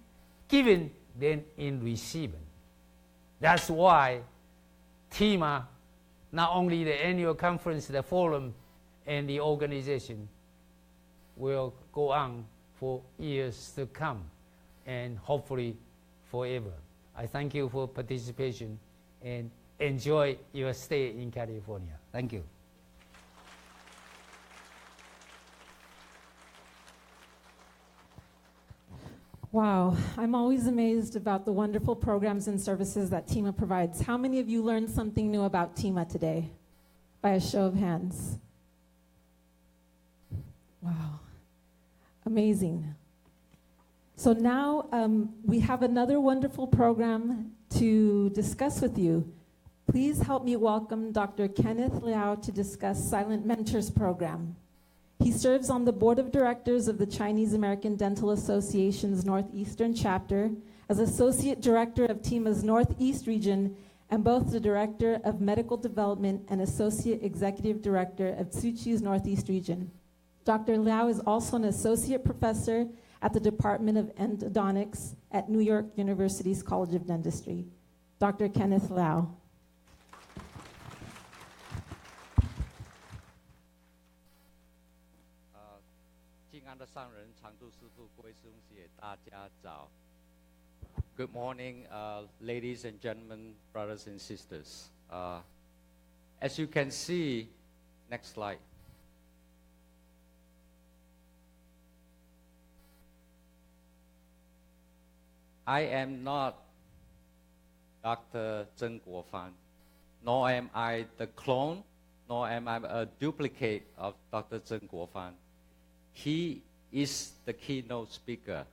giving than in receiving. That's why TIMA, not only the annual conference, the forum, and the organization will go on for years to come and hopefully forever. I thank you for participation and enjoy your stay in California. Thank you. Wow, I'm always amazed about the wonderful programs and services that TIMA provides. How many of you learned something new about TIMA today? By a show of hands. Wow, amazing. So now we have another wonderful program to discuss with you. Please help me welcome Dr. Kenneth Liao to discuss Silent Mentors Program. He serves on the board of directors of the Chinese American Dental Association's Northeastern chapter as associate director of TIMA's Northeast region and both the director of medical development and associate executive director of Tzu Chi's Northeast region. Dr. Liao is also an associate professor at the Department of Endodontics at New York University's College of Dentistry. Dr. Kenneth Liao. 敬爱的上人、常住师父、各位师兄师姐，大家早。Good morning, ladies and gentlemen, brothers and sisters. As you can see, next slide. I am not Dr. Zheng Guofan, nor am I the clone, nor am I a duplicate of Dr. Zheng Guofan. He is the keynote speaker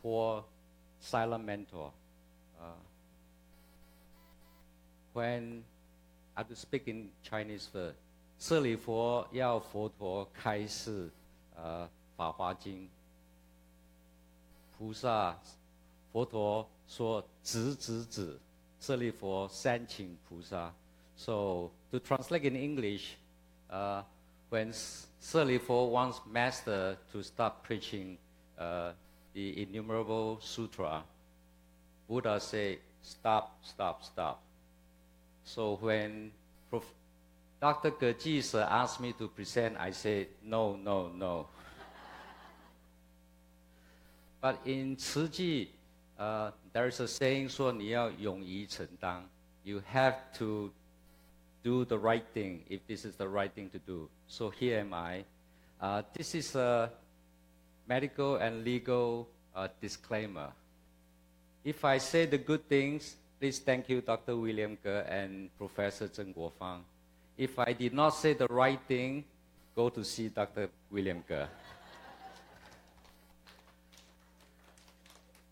for Silent Mentor. When I have to speak in Chinese first, 舍利佛要佛陀开示法华经。菩萨，佛陀说直，舍利佛三请菩萨。So to translate in English, when Serlifo wants Master to stop preaching the innumerable sutra, Buddha say, stop. So when Dr. Gerjis asked me to present, I said, no. But in Tzu Chi, there is a saying, 说你要勇于承担. You have to do the right thing if this is the right thing to do. So here am I. This is a medical and legal disclaimer. If I say the good things, please thank you, Dr. William Ge and Professor Zheng Guofang. If I did not say the right thing, go to see Dr. William Ge.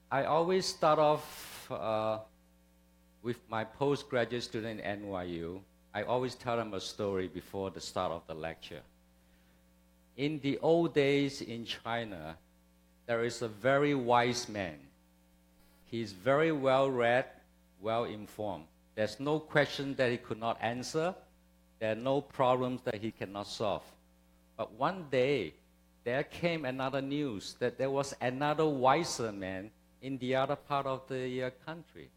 I always start off with my postgraduate student at NYU, I always tell them a story before the start of the lecture. In the old days in China, there is a very wise man. He's very well read, well informed. There's no question that he could not answer. There are no problems that he cannot solve. But one day, there came another news that there was another wiser man in the other part of the country.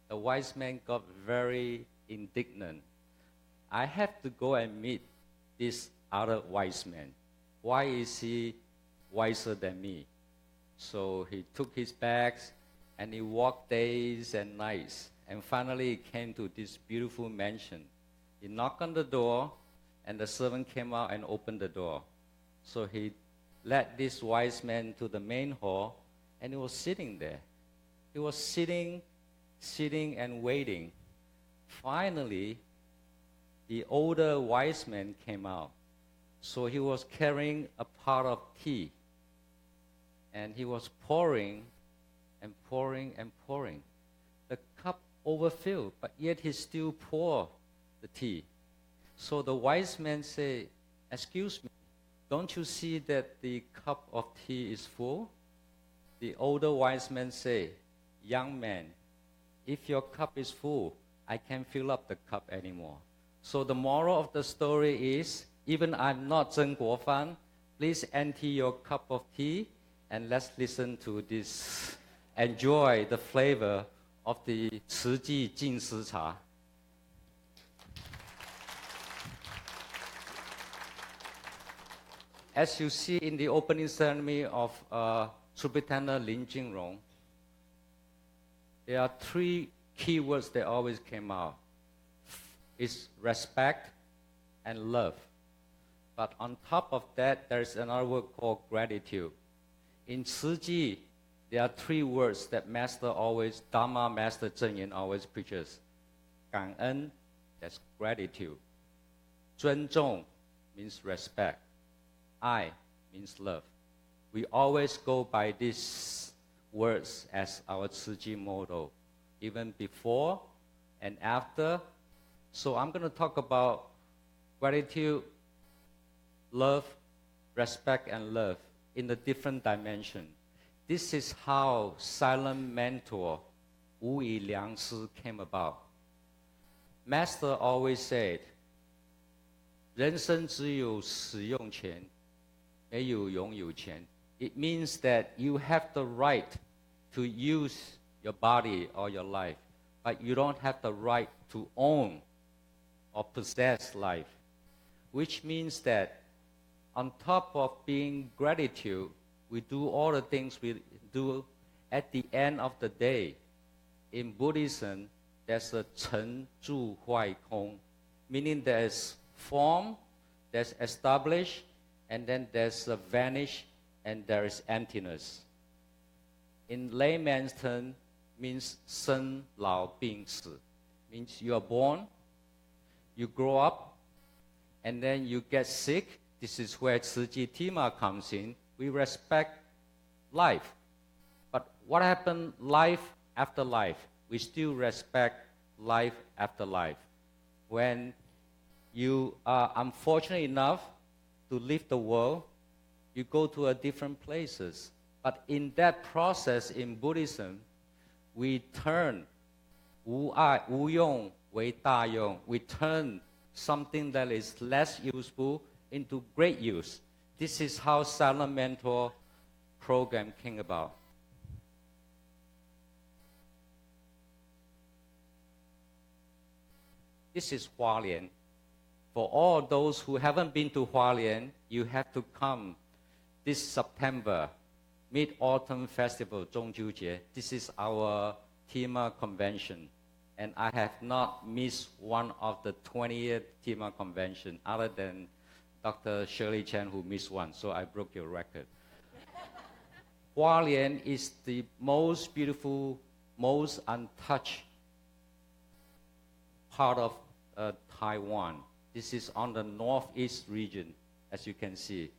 The wise man got very indignant. I have to go and meet this other wise man. Why is he wiser than me? So he took his bags and he walked days and nights. And finally he came to this beautiful mansion. He knocked on the door and the servant came out and opened the door. So he led this wise man to the main hall and he was sitting there. He was sitting and waiting. Finally, the older wise man came out. So he was carrying a pot of tea. And he was pouring and pouring and pouring. The cup overfilled, but yet he still poured the tea. So the wise man said, "Excuse me, don't you see that the cup of tea is full?" The older wise man said, "Young man, if your cup is full, I can't fill up the cup anymore." So the moral of the story is, even I'm not Zheng Guofan, please empty your cup of tea and let's listen to this, enjoy the flavor of the Tzu Chi Jing Si Cha. As you see in the opening ceremony of Superintendent Lin Jingrong, there are three key words that always came out. It's respect and love. But on top of that, there's another word called gratitude. In Tzu Chi, there are three words that Dharma Master Zheng Yin always preaches. 感恩, that's gratitude. 尊重 means respect. I means love. We always go by these words as our Tzu Chi motto, even before and after. So I'm going to talk about gratitude, love, respect, and love in a different dimension. This is how silent mentor Wu Yi Liang Si came about. Master always said, 人生只有使用权，没有拥有权. It means that you have the right to use your body or your life, but you don't have the right to own or possess life. Which means that on top of being gratitude, we do all the things we do at the end of the day. In Buddhism, there's a Chen Zhu Huai Kong, meaning there's form, there's established, and then there's a vanish, and there is emptiness. In layman's term, means 生老病死, means you are born, you grow up, and then you get sick. This is where Tzu Chi TIMA comes in. We respect life. But what happened life after life? We still respect life after life. When you are unfortunate enough to leave the world, you go to different places. But in that process in Buddhism, we turn 无用为大用. We turn something that is less useful into great use. This is how Silent Mentor program came about. This is Hualien. For all those who haven't been to Hualien, you have to come this September, Mid-Autumn Festival, 中秋节. This is our TIMA convention. And I have not missed one of the 20th TIMA convention other than Dr. Shirley Chen, who missed one, so I broke your record. Hualien is the most beautiful, most untouched part of Taiwan. This is on the northeast region, as you can see,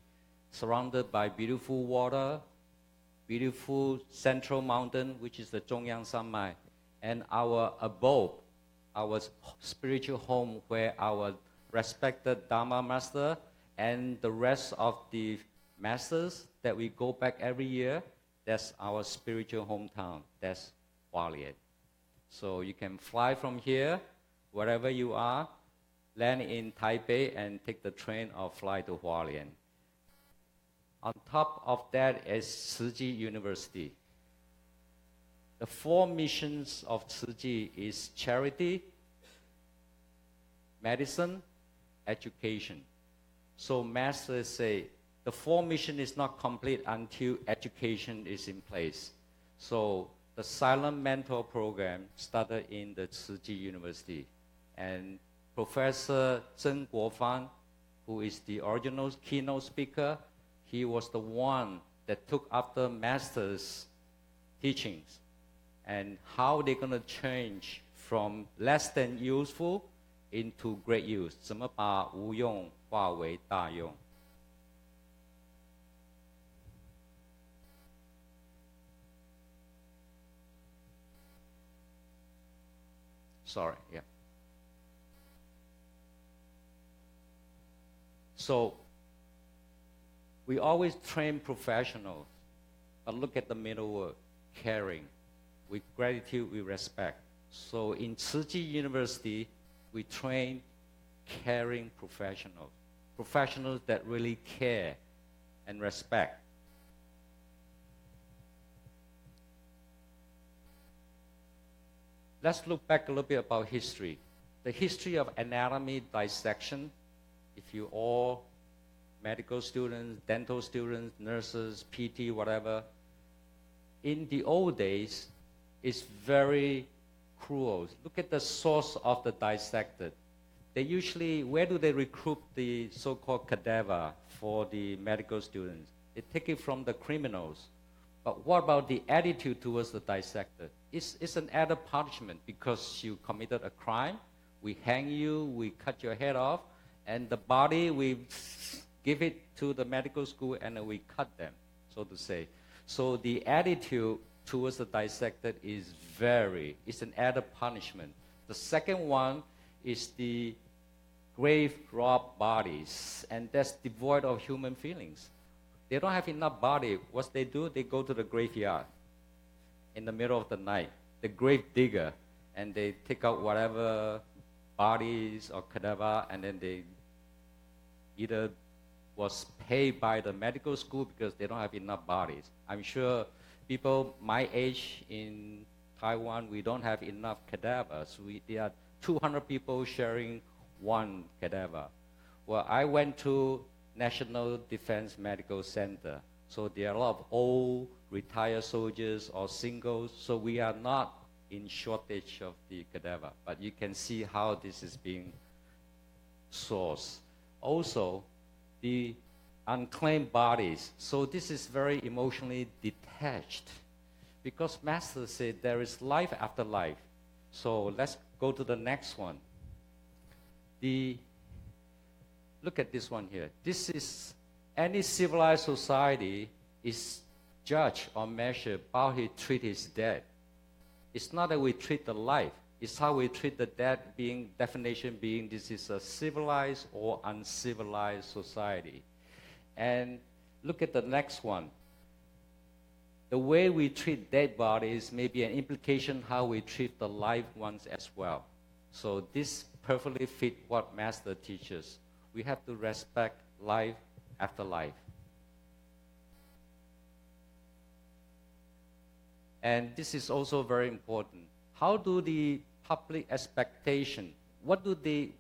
surrounded by beautiful water, beautiful central mountain, which is the Zhongyang Sanmai, and our abode, our spiritual home where our respected Dharma master and the rest of the masters that we go back every year, that's our spiritual hometown. That's Hualien. So you can fly from here, wherever you are, land in Taipei and take the train or fly to Hualien. On top of that is Tzu Chi University. The 4 missions of Tzu Chi is charity, medicine, education. So masters say the 4 mission is not complete until education is in place. So the silent mentor program started in the Tzu Chi University. And Professor Zheng Guofan, who is the original keynote speaker, he was the one that took after master's teachings and how they're going to change from less than useful into great use. 怎么把无用化为大用? Sorry, yeah. So we always train professionals, but look at the middle word, caring, with gratitude, with respect. So in Tzu Chi University, we train caring professionals, professionals that really care and respect. Let's look back a little bit about history. The history of anatomy dissection, if you all medical students, dental students, nurses, PT, whatever, in the old days, it's very cruel. Look at the source of the dissected. They usually, where do they recruit the so-called cadaver for the medical students? They take it from the criminals. But what about the attitude towards the dissected? It's an added punishment because you committed a crime. We hang you, we cut your head off, and the body, we give it to the medical school and we cut them, so to say. So the attitude towards the dissected is it's an added punishment. The second one is the grave rob bodies, and that's devoid of human feelings. They don't have enough body. What they do, they go to the graveyard in the middle of the night, the grave digger, and they take out whatever bodies or cadaver, and then they either was paid by the medical school because they don't have enough bodies. I'm sure people my age in Taiwan, we don't have enough cadavers. There are 200 people sharing one cadaver. Well, I went to National Defense Medical Center. So there are a lot of old retired soldiers or singles. So we are not in shortage of the cadaver. But you can see how this is being sourced. Also, the unclaimed bodies. So this is very emotionally detached because masters said there is life after life. So let's go to the next one. Look at this one here. This is any civilized society is judged or measured how he treats his dead. It's not that we treat the life. It's how we treat the dead definition being this is a civilized or uncivilized society. And look at the next one. The way we treat dead bodies may be an implication how we treat the live ones as well. So this perfectly fit what Master teaches. We have to respect life after life. And this is also very important. How do the public expectation, what do the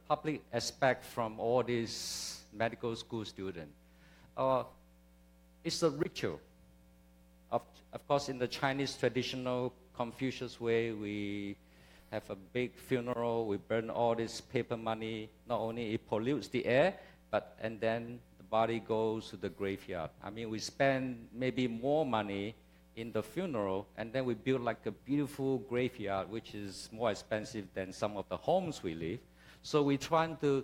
public expect from all these medical school students? It's a ritual. Of course, in the Chinese traditional Confucius way, we have a big funeral, we burn all this paper money. Not only it pollutes the air, and then the body goes to the graveyard. I mean, we spend maybe more money in the funeral, and then we build like a beautiful graveyard, which is more expensive than some of the homes we live. So we're trying to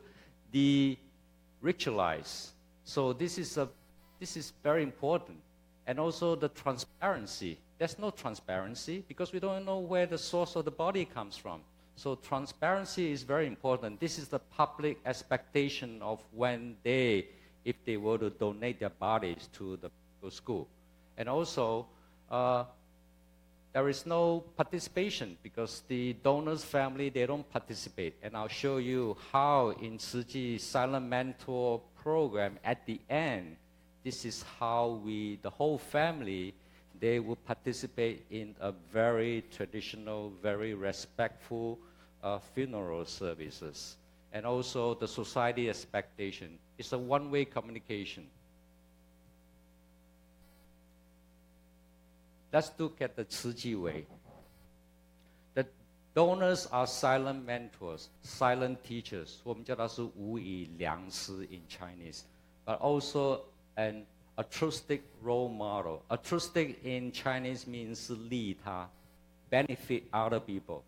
de-ritualize. So this is very important. And also the transparency. there's no transparency because we don't know where the source of the body comes from. So transparency is very important. This is the public expectation of when they, if they were to donate their bodies to the medical school. And also, there is no participation because the donor's family, they don't participate. And I'll show you how in Tzu Chi Silent Mentor program, at the end, this is how the whole family, they will participate in a very traditional, very respectful funeral services. And also the society expectation. It's a one-way communication. Let's look at the Tzu Chi way. The donors are silent mentors, silent teachers. 我们叫它是无语良师 in Chinese, but also an altruistic role model. Altruistic in Chinese means 利他, benefit other people.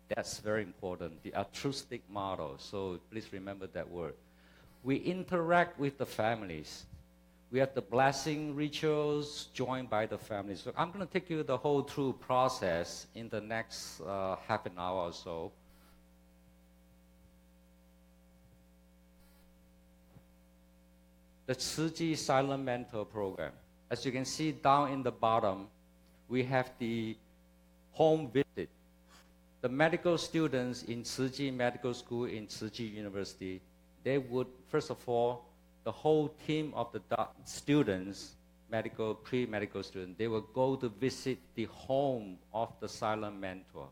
That's very important, the altruistic model. So please remember that word. We interact with the families. We have the blessing rituals joined by the families. So I'm going to take you the whole through process in the next half an hour or so. The Tzu Chi Silent Mentor Program. As you can see down in the bottom, we have the home visit. The medical students in Tzu Chi Medical School in Tzu Chi University, they would, first of all, the whole team of the students, medical, pre-medical students, they will go to visit the home of the silent mentor.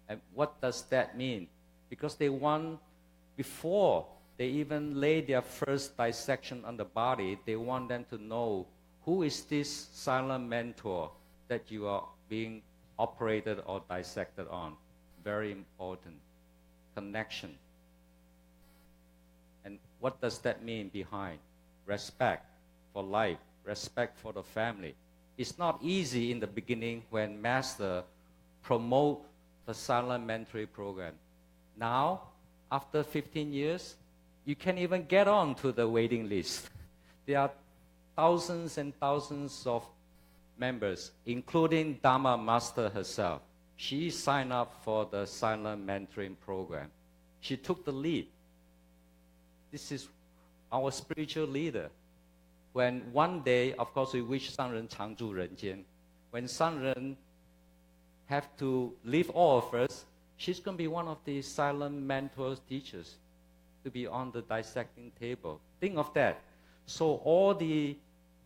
And what does that mean? Because they want, before they even lay their first dissection on the body, they want them to know who is this silent mentor that you are being operated or dissected on. Very important. Connection. And what does that mean behind? Respect for life, respect for the family. It's not easy in the beginning when master promote the silent mentoring program. Now, after 15 years, you can't even get on to the waiting list. There are thousands and thousands of members, including Dharma Master herself. She signed up for the silent mentoring program. She took the lead. This is our spiritual leader. When one day, of course, we wish 上人常住人间. When 上人have to leave all of us, she's going to be one of the silent mentors teachers to be on the dissecting table. Think of that. So all the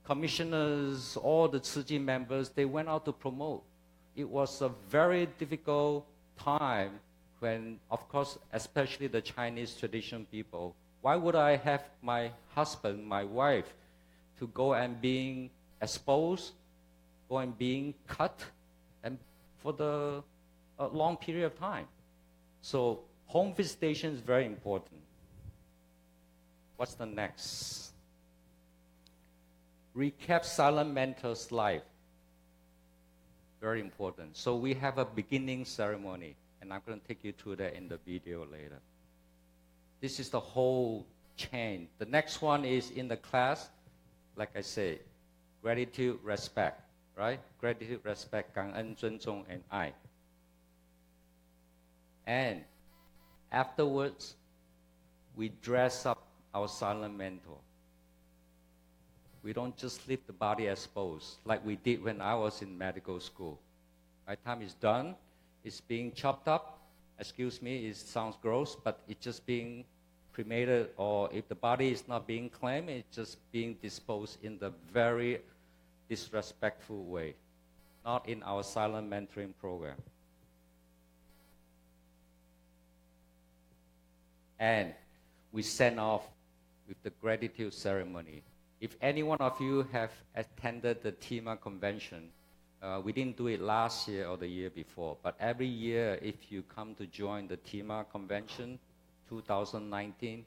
commissioners, all the Tzu Chi members, they went out to promote. It was a very difficult time when, of course, especially the Chinese tradition people, why would I have my husband, my wife, to go and being exposed, go and being cut, and for the long period of time? So home visitation is very important. What's the next? Recap silent mentor's life. Very important. So we have a beginning ceremony, and I'm going to take you through that in the video later. This is the whole chain. The next one is in the class, like I say, gratitude, respect, right? Gratitude, respect, 感恩, 尊重, and 爱. And afterwards, we dress up our silent mentor. We don't just leave the body exposed like we did when I was in medical school. My time is done. It's being chopped up. Excuse me, it sounds gross, but it's just being cremated, or if the body is not being claimed, it's just being disposed in the very disrespectful way, not in our silent mentoring program. And we send off with the gratitude ceremony. If any one of you have attended the TIMA convention, we didn't do it last year or the year before, but every year if you come to join the TIMA convention, 2019,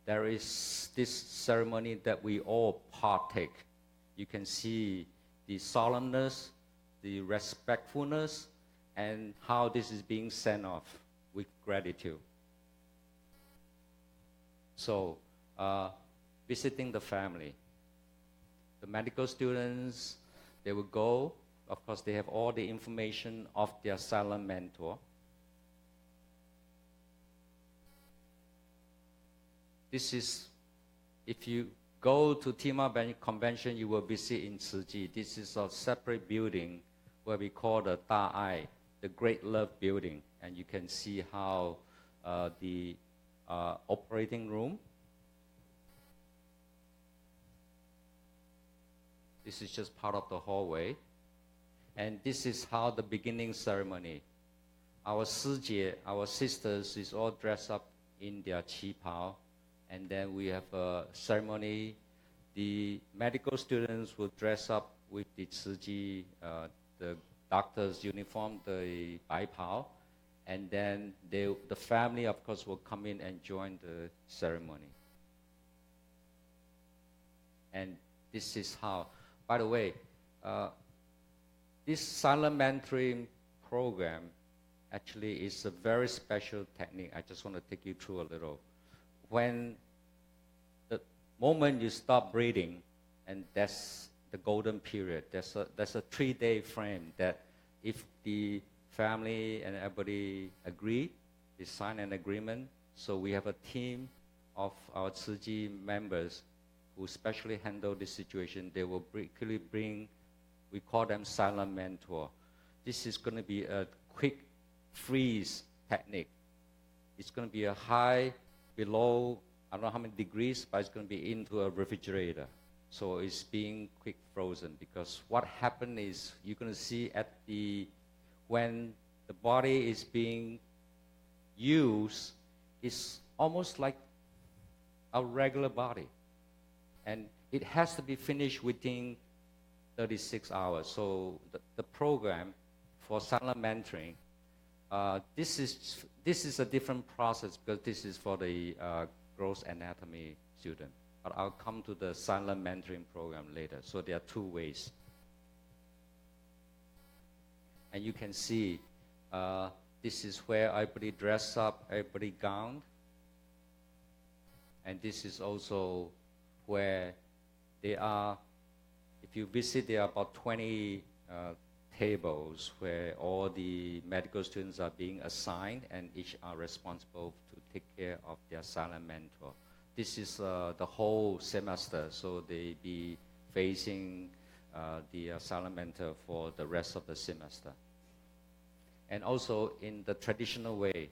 there is this ceremony that we all partake. You can see the solemnness, the respectfulness, and how this is being sent off with gratitude. So, visiting the family. The medical students, they will go of course, they have all the information of their silent mentor. This is, if you go to TIMA Convention, you will visit in Tzu Chi. This is a separate building where we call the Da Ai, the Great Love Building. And you can see how the operating room. This is just part of the hallway. And this is how the beginning ceremony. Our Tzu Chi, our sisters, is all dressed up in their qi pao. And then we have a ceremony. The medical students will dress up with the Tzu Chi, the doctor's uniform, the bai pao. And then the family, of course, will come in and join the ceremony. And this is how, by the way, this silent mentoring program actually is a very special technique. I just want to take you through a little. When the moment you stop breathing, and that's the golden period, there's a 3-day frame that if the family and everybody agree, they sign an agreement. So we have a team of our Tzu Chi members who specially handle this situation. They will quickly bring, we call them silent mentor. This is going to be a quick freeze technique. It's going to be a high, below, I don't know how many degrees, but it's going to be into a refrigerator. So it's being quick frozen, because what happened is you're going to see when the body is being used, it's almost like a regular body. And it has to be finished within 36 hours. So the program for silent mentoring, this is a different process, because this is for the gross anatomy student. But I'll come to the silent mentoring program later. So there are 2 ways. And you can see this is where everybody dressed up, everybody gowned. And this is also where they are, if you visit, there are about 20 tables where all the medical students are being assigned, and each are responsible to take care of their silent mentor. This is the whole semester, so they be facing the silent mentor for the rest of the semester. And also, in the traditional way,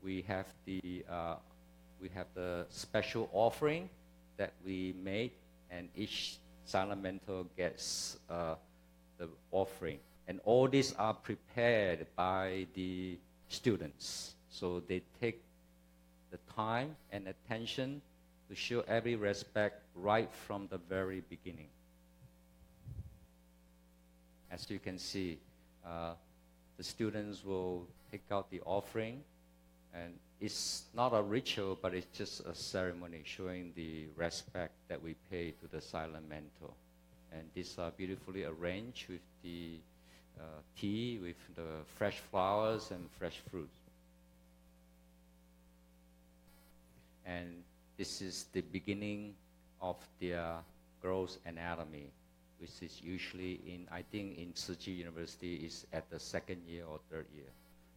we have the special offering that we made, and each silent mentor gets the offering. And all these are prepared by the students. So they take the time and attention to show every respect right from the very beginning. As you can see, the students will take out the offering, and it's not a ritual, but it's just a ceremony showing the respect that we pay to the silent mentor. And these are beautifully arranged with the tea, with the fresh flowers and fresh fruits. And this is the beginning of their gross anatomy, which is usually I think in Tzu Chi University is at the 2nd year or 3rd year.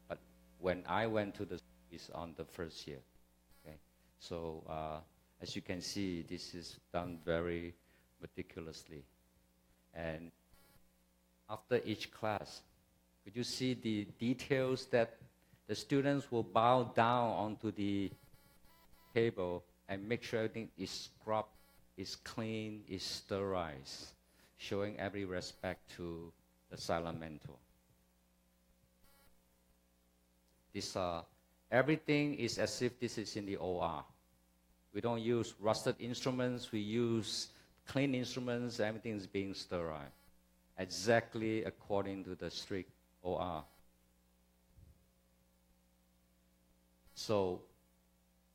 But when I went to it's on the 1st year. Okay? So as you can see, this is done very meticulously. And after each class, could you see the details that the students will bow down onto the table and make sure everything is scrubbed, is clean, is sterilized, showing every respect to the silent mentor. Everything is as if this is in the OR. We don't use rusted instruments, we use clean instruments, everything is being sterile, exactly according to the strict OR. So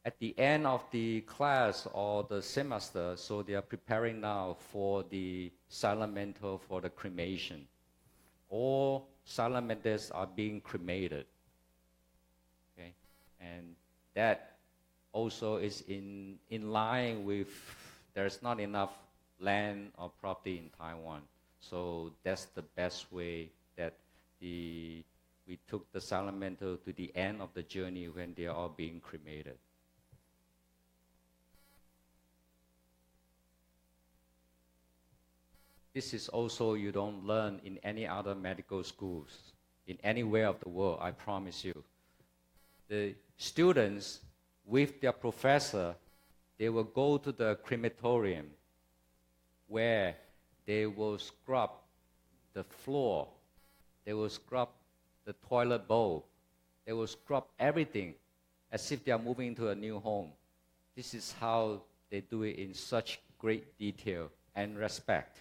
at the end of the class or the semester, so they are preparing now for the silent mentor for the cremation. All silent mentors are being cremated. Okay? And that also is in line with, there's not enough land or property in Taiwan. So that's the best way that we took the silent mentor to the end of the journey when they are all being cremated. This is also you don't learn in any other medical schools, in anywhere of the world, I promise you. The students with their professor, they will go to the crematorium where they will scrub the floor, they will scrub the toilet bowl, they will scrub everything as if they are moving to a new home. This is how they do it in such great detail and respect.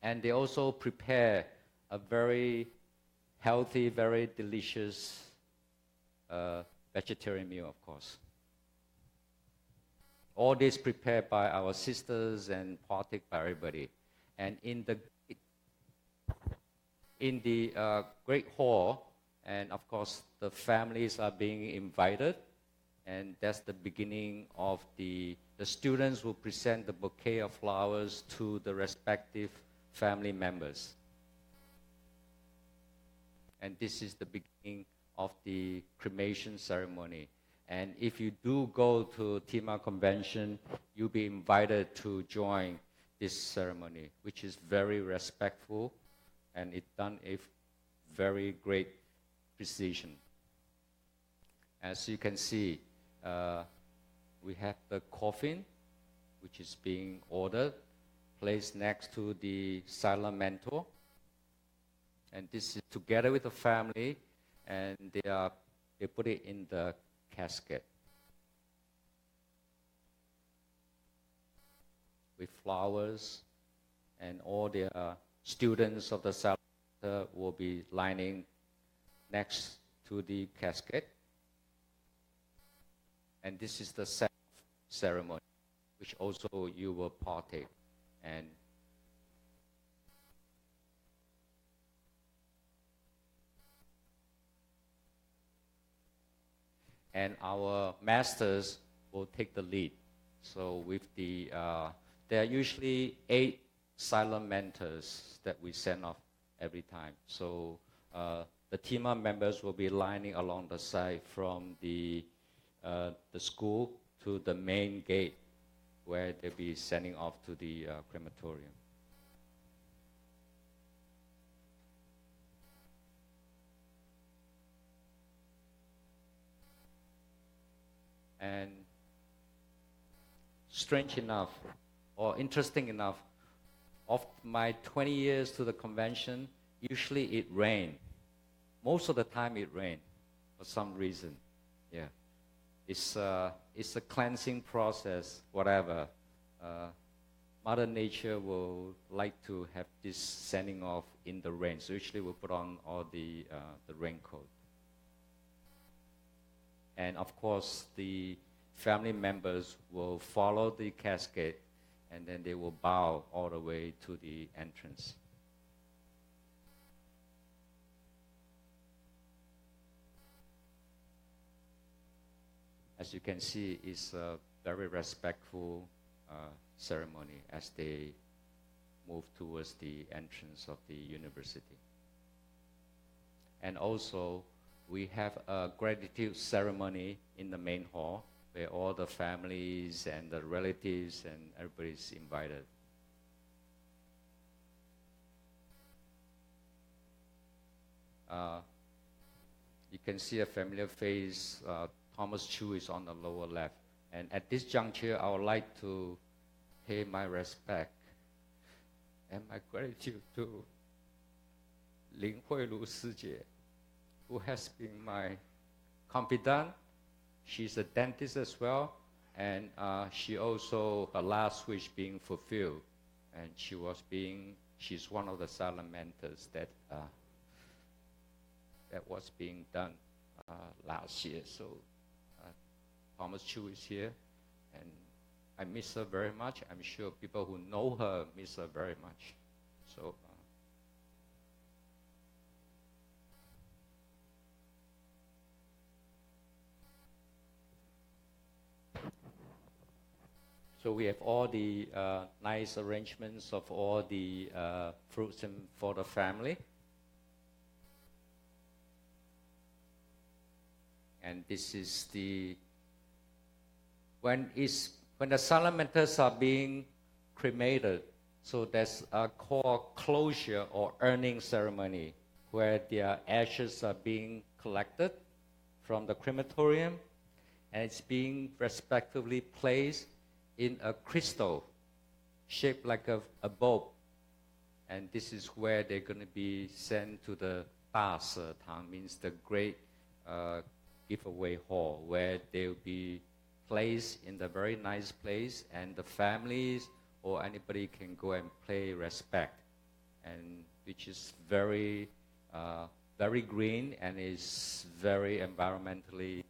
And they also prepare a very healthy, very delicious vegetarian meal, of course. All this prepared by our sisters and partaked by everybody. And in the great hall, and of course the families are being invited, and that's the beginning of the students will present the bouquet of flowers to the respective family members. And this is the beginning of the cremation ceremony. And if you do go to TIMA Convention, you'll be invited to join this ceremony, which is very respectful, and it's done with very great precision. As you can see, we have the coffin, which is being ordered, placed next to the silent mentor. And this is together with the family, and they put it in the casket with flowers, and all the students of the silent mentor will be lining next to the casket. And this is the ceremony, which also you will partake. And our masters will take the lead. So with there are usually 8 silent mentors that we send off every time. So the TIMA members will be lining along the side from the school to the main gate, where they'll be sending off to the crematorium. And strange enough, or interesting enough, of my 20 years to the convention, usually it rained. Most of the time it rained, for some reason. Yeah, it's a cleansing process, whatever. Mother Nature will like to have this sending off in the rain, so usually we'll put on all the raincoat. And of course, the family members will follow the casket, and then they will bow all the way to the entrance. As you can see, it's a very respectful ceremony as they move towards the entrance of the university. And also, we have a gratitude ceremony in the main hall where all the families and the relatives and everybody's invited. You can see a familiar face. Thomas Tzu is on the lower left. And at this juncture, I would like to pay my respect and my gratitude to Lin Huilu Sijie, who has been my confidant. She's a dentist as well, and she also, her last wish being fulfilled, and she's one of the silent mentors that was being done last year. So Thomas Chu is here, and I miss her very much. I'm sure people who know her miss her very much. So. So we have all the nice arrangements of all the fruits and for the family. And this is when the salamanders are being cremated, so there's a called closure or urning ceremony where their ashes are being collected from the crematorium, and it's being respectively placed in a crystal shaped like a bulb. And this is where they're going to be sent to the Da Se Tang, means the great giveaway hall, where they'll be placed in the very nice place, and the families or anybody can go and pay respect, and which is very very green and is very environmentally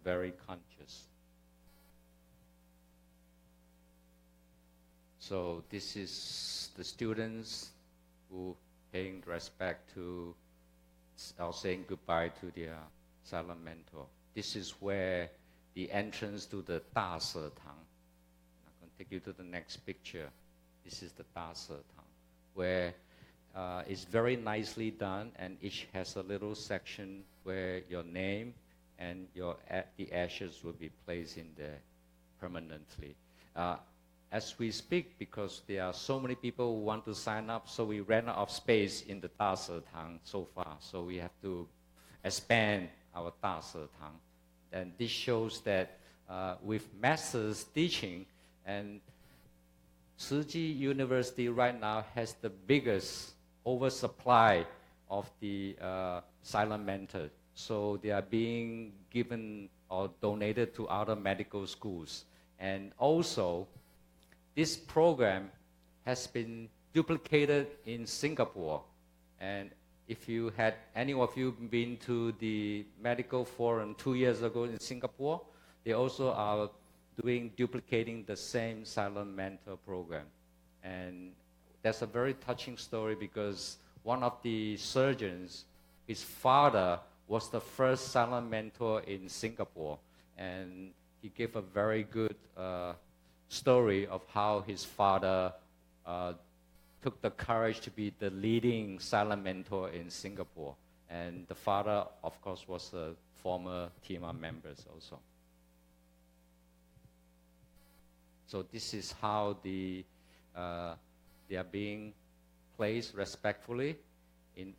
very conscious. So this is the students who paying respect to or saying goodbye to their silent mentor. This is where the entrance to the Da Se Tang. I'm going to take you to the next picture. This is the Da Se Tang, where it's very nicely done, and each has a little section where your name and the ashes will be placed in there permanently. As we speak, because there are so many people who want to sign up, so we ran out of space in the Da Se Tang so far. So we have to expand our Da Se Tang. And this shows that with master's teaching, and Tzu Chi University right now has the biggest oversupply of the silent mentor. So they are being given or donated to other medical schools. And also, this program has been duplicated in Singapore. And if you had, any of you been to the medical forum 2 years ago in Singapore, they also are duplicating the same silent mentor program. And that's a very touching story, because one of the surgeons, his father was the first silent mentor in Singapore. And he gave a very good story of how his father took the courage to be the leading silent mentor in Singapore. And the father, of course, was a former TIMA member also. So this is how they are being placed respectfully.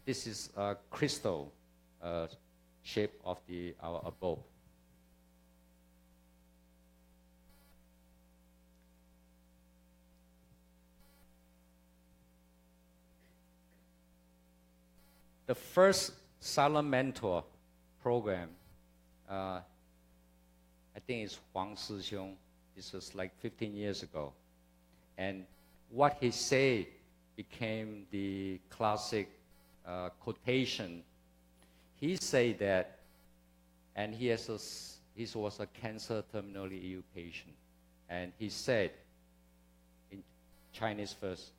This is a crystal shape of our abode. The first silent mentor program, I think it's Huang Sixiong. This was like 15 years ago. And what he said became the classic quotation. He said that, and he was a cancer terminally ill patient. And he said, in Chinese first,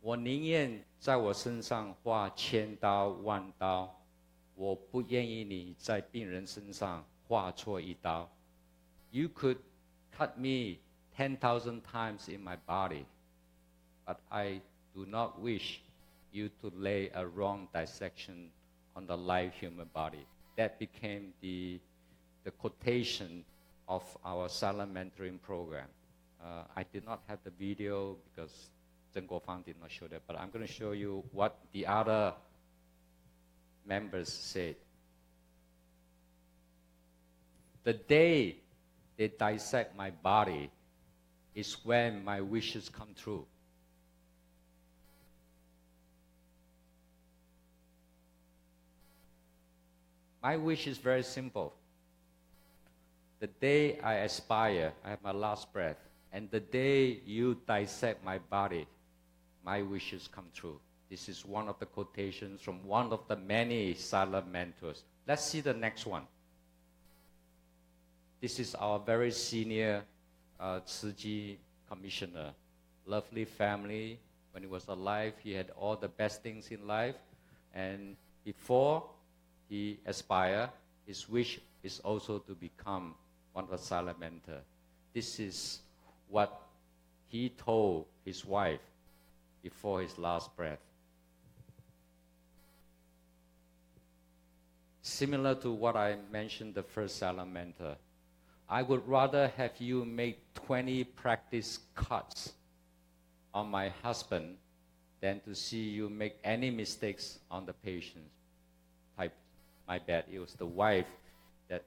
我宁愿在我身上划千刀万刀，我不愿意你在病人身上划错一刀。You could cut me 10,000 times in my body, but I do not wish you to lay a wrong dissection on the live human body. That became the quotation of our silent mentoring program. I did not have the video because Zheng Guofang did not show that, but I'm going to show you what the other members said. The day they dissect my body is when my wishes come true. My wish is very simple. The day I expire, I have my last breath, and the day you dissect my body, my wishes come true. This is one of the quotations from one of the many silent mentors. Let's see the next one. This is our very senior Tzu Chi commissioner. Lovely family. When he was alive, he had all the best things in life. And before he expired, his wish is also to become one of the silent mentor. This is what he told his wife before his last breath. Similar to what I mentioned the first silent mentor, I would rather have you make 20 practice cuts on my husband than to see you make any mistakes on the patient. Type, my bad, it was the wife that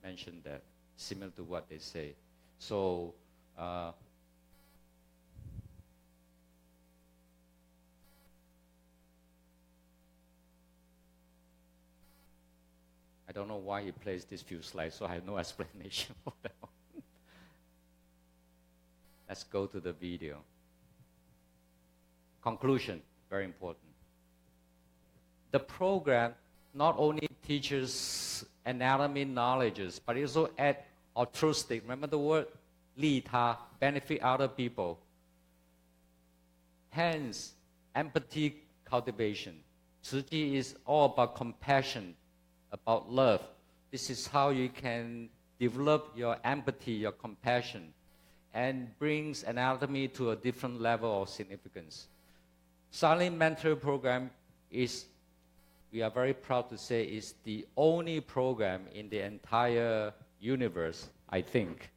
mentioned that, similar to what they say. So, I don't know why he plays these few slides, so I have no explanation for that one. Let's go to the video. Conclusion, very important. The program not only teaches anatomy knowledges, but it also adds altruistic. Remember the word? 利他, benefit other people. Hence, empathy cultivation. Tzu Chi is all about compassion, about love. This is how you can develop your empathy, your compassion, and brings anatomy to a different level of significance. Silent Mentor program is, we are very proud to say, is the only program in the entire universe, I think,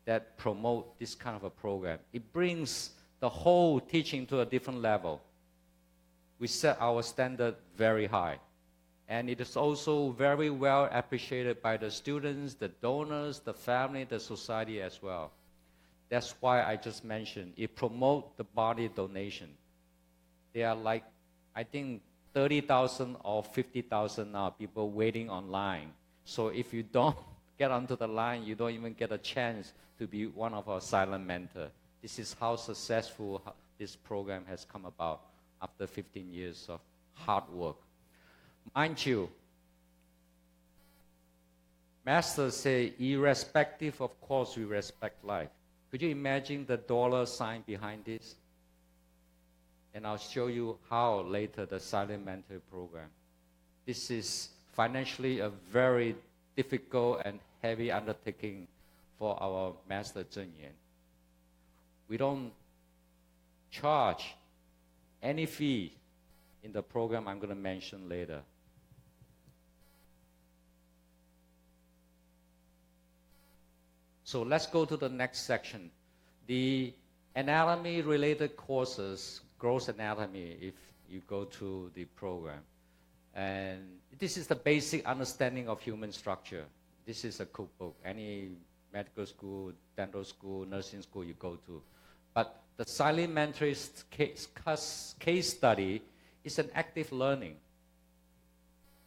that promote this kind of a program. It brings the whole teaching to a different level. We set our standard very high. And it is also very well appreciated by the students, the donors, the family, the society as well. That's why I just mentioned, it promotes the body donation. There are like, I think, 30,000 or 50,000 now people waiting online. So if you don't get onto the line, you don't even get a chance to be one of our silent mentors. This is how successful this program has come about after 15 years of hard work. Mind you, Masters say, irrespective of course, we respect life. Could you imagine the dollar sign behind this? And I'll show you how later the silent mentor program. This is financially a very difficult and heavy undertaking for our Master Zhen Yan. We don't charge any fee in the program I'm going to mention later. So let's go to the next section. The anatomy-related courses, gross anatomy, if you go to the program. And this is the basic understanding of human structure. This is a cookbook. Any medical school, dental school, nursing school you go to. But the silent mentor's case study is an active learning.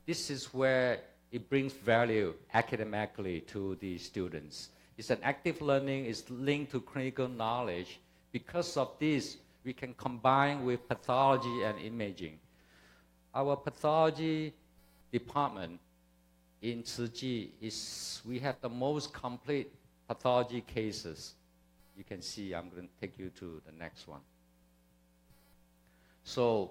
This is where it brings value academically to the students. It's an active learning, it's linked to clinical knowledge. Because of this, we can combine with pathology and imaging. Our pathology department in Tzu Chi is, we have the most complete pathology cases. You can see, I'm going to take you to the next one. So,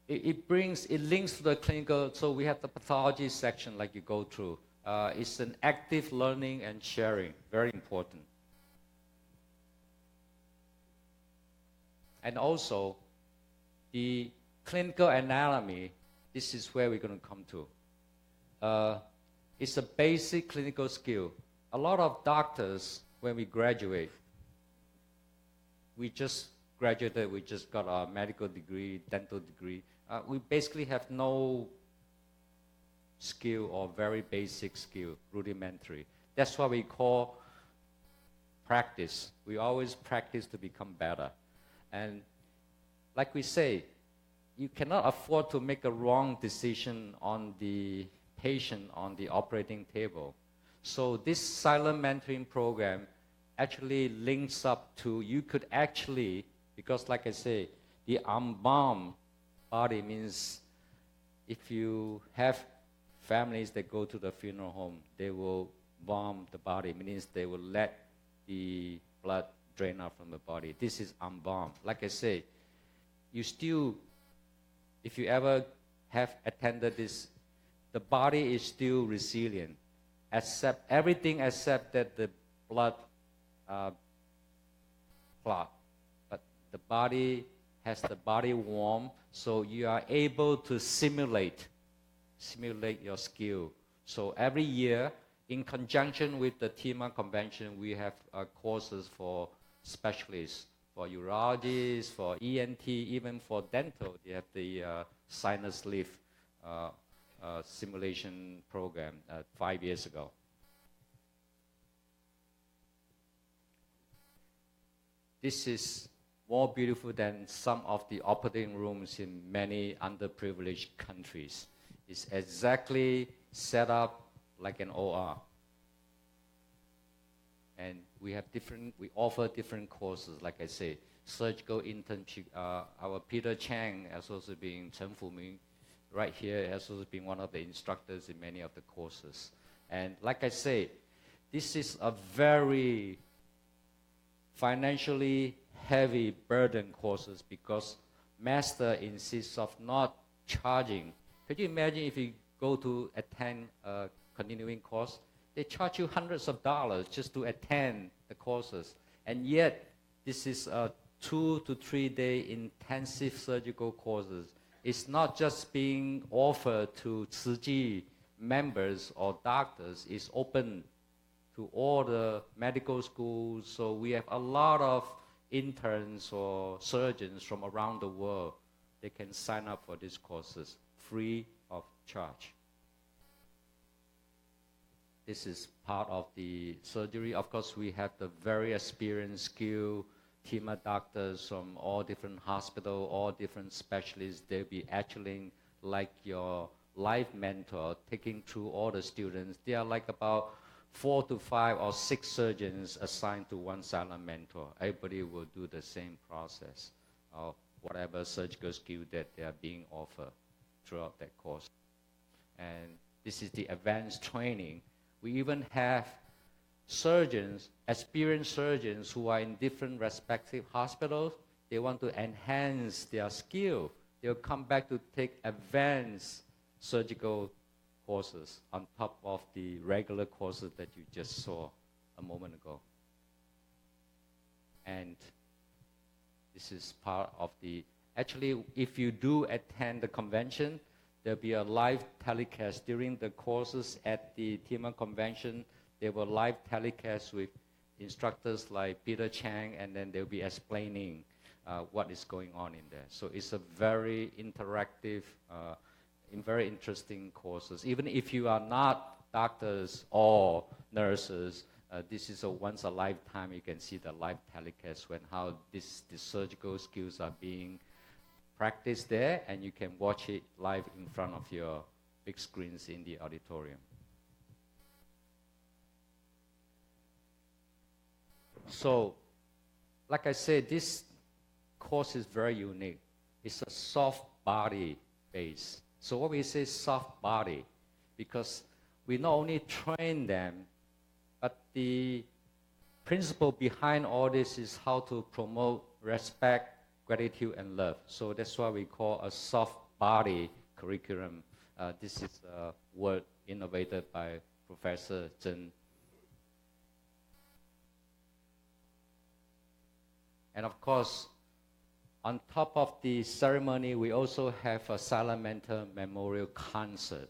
it links to the clinical, so we have the pathology section like you go through. It's an active learning and sharing, very important. And also, the clinical anatomy, this is where we're going to come to. It's a basic clinical skill. A lot of doctors, when we graduate, we just graduated, we just got our medical degree, dental degree. We basically have no skill or very basic skill, rudimentary. That's what we call practice. We always practice to become better. And like we say, you cannot afford to make a wrong decision on the patient on the operating table. So this silent mentoring program actually links up to, you could actually, because like I say, the unbound body means if you have families that go to the funeral home, they will bomb the body, means they will let the blood drain out from the body. This is unbound. Like I say, you still, if you ever have attended this, the body is still resilient, except everything except that the blood clock, but the body has the body warm, so you are able to simulate your skill. So every year, in conjunction with the TIMA Convention, we have courses for specialists, for urologists, for ENT, even for dental. They have the sinus lift simulation program 5 years ago. This is more beautiful than some of the operating rooms in many underprivileged countries. It's exactly set up like an OR. And we offer different courses, like I say, surgical internship. Our Peter Chang has also been, Chen Fuming, right here, has also been one of the instructors in many of the courses. And like I say, this is a very financially heavy burden courses because master insists of not charging. Could you imagine if you go to attend a continuing course? They charge you hundreds of dollars just to attend the courses. And yet, this is a 2 to 3 day intensive surgical courses. It's not just being offered to Tzu Chi members or doctors. It's open to all the medical schools. So we have a lot of interns or surgeons from around the world. They can sign up for these courses free of charge. This is part of the surgery. Of course, we have the very experienced, skilled TIMA doctors from all different hospitals, all different specialists. They'll be actually like your life mentor, taking through all the students. They are like about 4 to 5 or 6 surgeons assigned to one silent mentor. Everybody will do the same process of whatever surgical skill that they are being offered throughout that course. And this is the advanced training. We even have surgeons, experienced surgeons who are in different respective hospitals. They want to enhance their skill. They'll come back to take advanced surgical courses on top of the regular courses that you just saw a moment ago. And this is part of the, actually, if you do attend the convention, there'll be a live telecast during the courses at the TIMA Convention. There were live telecasts with instructors like Peter Chang, and then they'll be explaining what is going on in there. So it's a very interactive, very interesting courses. Even if you are not doctors or nurses, this is a once a lifetime. You can see the live telecast when how the surgical skills are being practiced there, and you can watch it live in front of your big screens in the auditorium. So, like I said, this course is very unique. It's a soft body base. So what we say soft body, because we not only train them, but the principle behind all this is how to promote respect, gratitude, and love. So that's why we call a soft body curriculum. This is a word innovated by Professor Zhen. And of course, on top of the ceremony, we also have a silent mentor memorial concert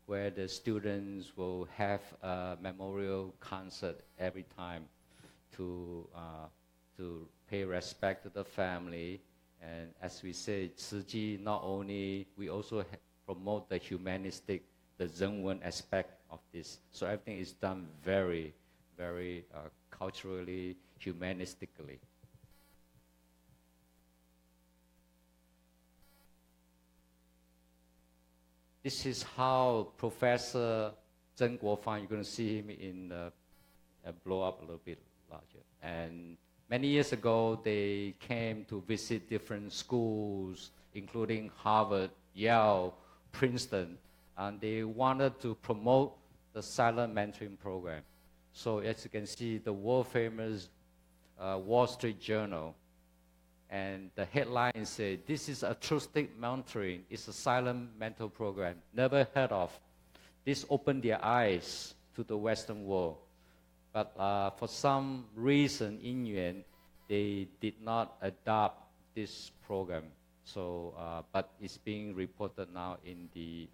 where the students will have a memorial concert every time to pay respect to the family. And as we say, Tzu Chi, not only, we also promote the humanistic, the Zhenwen aspect of this. So everything is done very, very culturally, humanistically. This is how Professor Zheng Guofang, you're going to see him in blow up a little bit larger. And many years ago, they came to visit different schools, including Harvard, Yale, Princeton, and they wanted to promote the silent mentoring program. So as you can see, the world-famous Wall Street Journal, and the headline said, "This is altruistic mentoring. It's a silent mentor program. Never heard of." This opened their eyes to the Western world. But for some reason, in Yuan, they did not adopt this program. So, but it's being reported now in the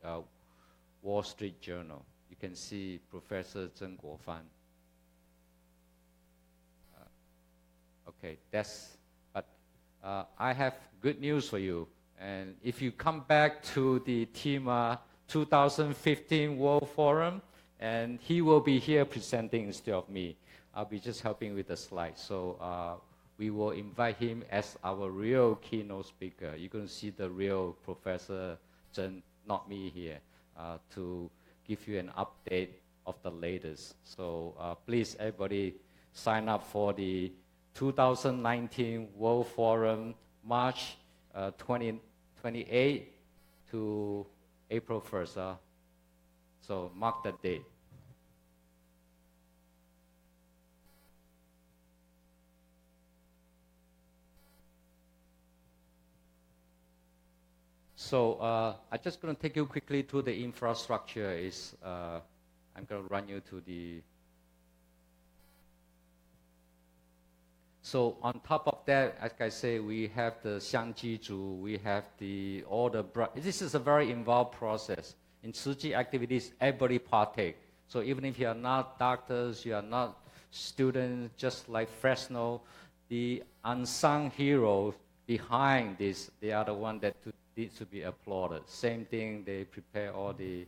Wall Street Journal. You can see Professor Zheng Guofan. Okay, but I have good news for you. And if you come back to the TIMA 2015 World Forum, and he will be here presenting instead of me. I'll be just helping with the slides. So we will invite him as our real keynote speaker. You're going to see the real Professor Zheng, not me here, to give you an update of the latest. So please, everybody, sign up for the 2019 World Forum, March 28 to April 1st. So mark that date. So I'm just going to take you quickly to the infrastructure. I'm going to run you to the. So on top of that, like I say, we have the Xiangji Zhu, we have all the. This is a very involved process. In Tzu Chi activities, everybody partake. So even if you are not doctors, you are not students, just like Fresno, the unsung heroes behind this, they are the one that needs to be applauded. Same thing, they prepare all the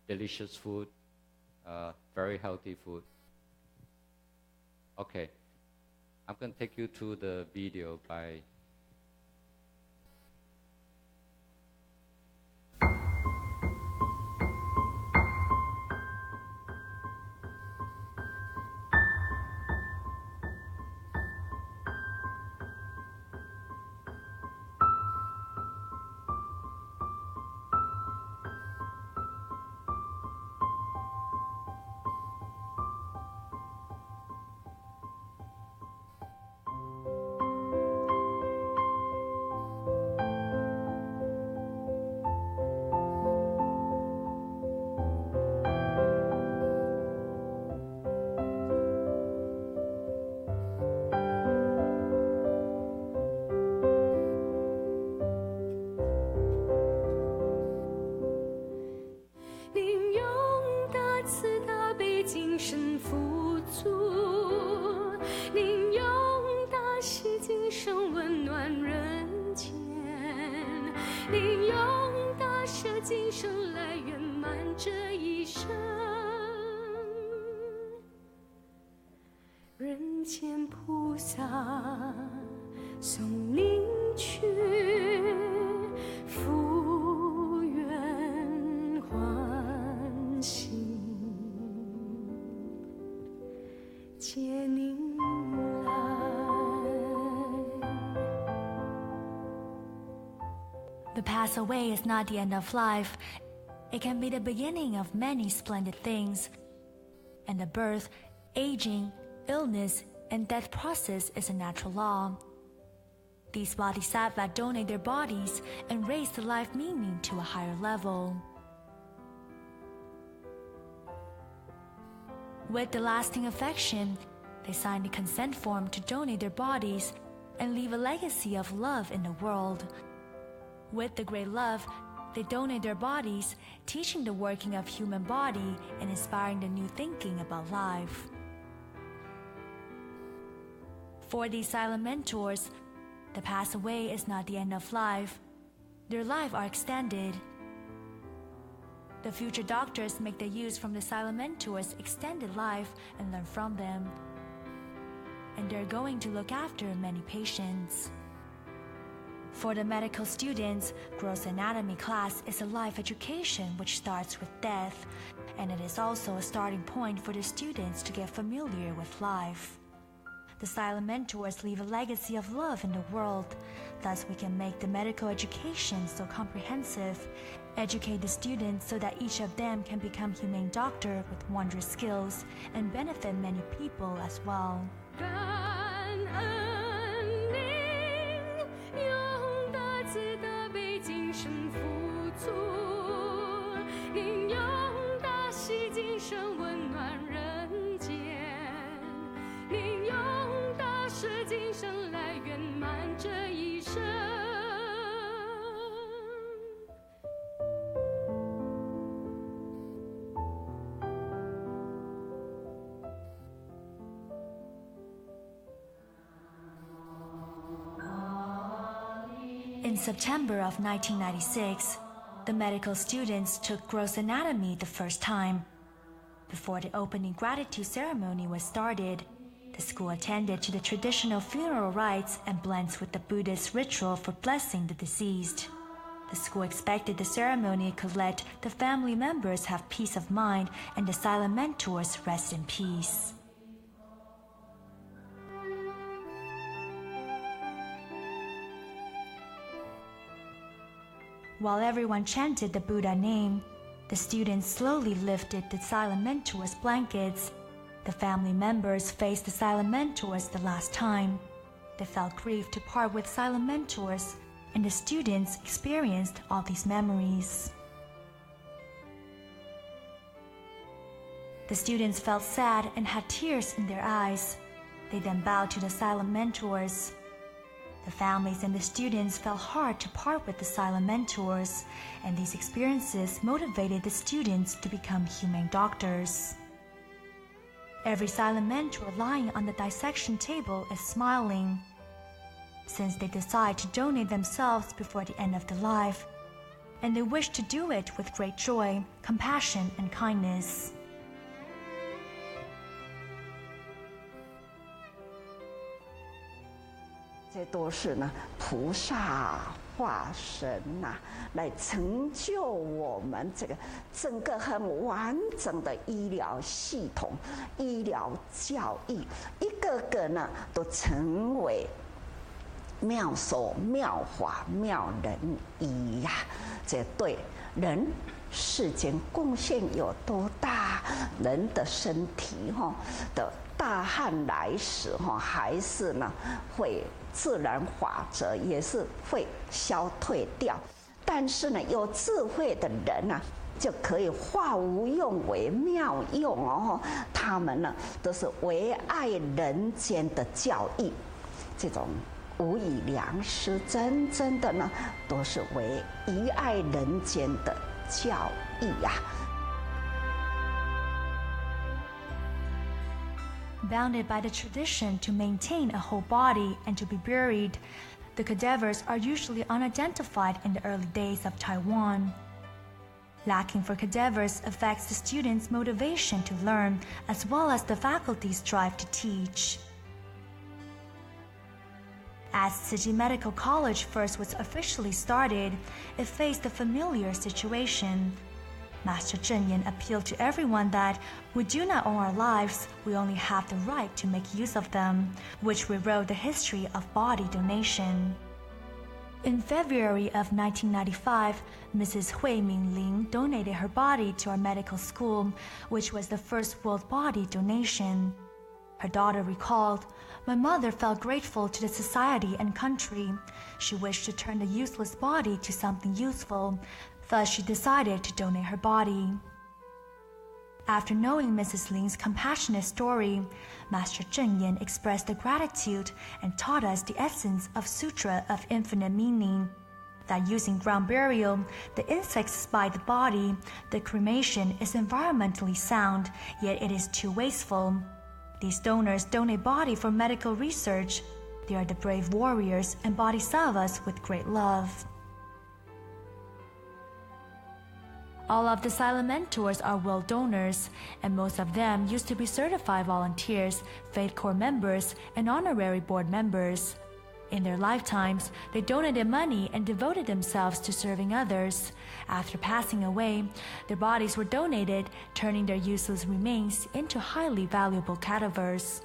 delicious food, very healthy food. Okay, I'm going to take you to the video by The pass away is not the end of life. It can be the beginning of many splendid things. And the birth, aging, illness, and death process is a natural law. These bodhisattvas donate their bodies and raise the life meaning to a higher level. With the lasting affection, they sign the consent form to donate their bodies and leave a legacy of love in the world. With the great love, they donate their bodies, teaching the working of human body and inspiring the new thinking about life. For these silent mentors, the pass away is not the end of life. Their lives are extended. The future doctors make the use from the silent mentors' extended life and learn from them. And they're going to look after many patients. For the medical students, gross anatomy class is a life education which starts with death, and it is also a starting point for the students to get familiar with life. The silent mentors leave a legacy of love in the world. Thus, we can make the medical education so comprehensive, educate the students so that each of them can become humane doctor with wondrous skills and benefit many people as well. In September of 1996, the medical students took gross anatomy the first time. Before the opening gratitude ceremony was started, the school attended to the traditional funeral rites and blends with the Buddhist ritual for blessing the deceased. The school expected the ceremony could let the family members have peace of mind and the silent mentors rest in peace. While everyone chanted the Buddha name, the students slowly lifted the silent mentors' blankets. The family members faced the silent mentors the last time. They felt grief to part with silent mentors, and the students experienced all these memories. The students felt sad and had tears in their eyes. They then bowed to the silent mentors. The families and the students felt hard to part with the silent mentors, and these experiences motivated the students to become humane doctors. Every silent mentor lying on the dissection table is smiling, since they decide to donate themselves before the end of their life, and they wish to do it with great joy, compassion, and kindness. 这都是呢菩萨化身呐、来成就我们这个整个很完整的医疗系统、医疗教育，一个个呢都成为妙手妙法妙人医呀、这对人世间贡献有多大？人的身体的大旱来时还是呢会自然法则也是会消退掉。但是呢，有智慧的人啊，就可以化无用为妙用哦。他们呢都是唯爱人间的教义，这种无以良师，真正的呢都是为一爱人间的教义呀、Bounded by the tradition to maintain a whole body and to be buried, the cadavers are usually unidentified in the early days of Taiwan. Lacking for cadavers affects the students' motivation to learn, as well as the faculty's drive to teach. As Tzu Chi Medical College first was officially started, it faced a familiar situation. Master Zheng Yin appealed to everyone that we do not own our lives, we only have the right to make use of them, which rewrote the history of body donation. In February of 1995, Mrs. Hui Mingling donated her body to our medical school, which was the first world body donation. Her daughter recalled, "My mother felt grateful to the society and country. She wished to turn the useless body to something useful. Thus, she decided to donate her body." After knowing Mrs. Ling's compassionate story, Master Zheng Yin expressed the gratitude and taught us the essence of Sutra of Infinite Meaning, that using ground burial, the insects bite the body, the cremation is environmentally sound, yet it is too wasteful. These donors donate body for medical research. They are the brave warriors and bodhisattvas with great love. All of the silent mentors are will donors, and most of them used to be certified volunteers, faith corps members, and honorary board members. In their lifetimes, they donated money and devoted themselves to serving others. After passing away, their bodies were donated, turning their useless remains into highly valuable cadavers.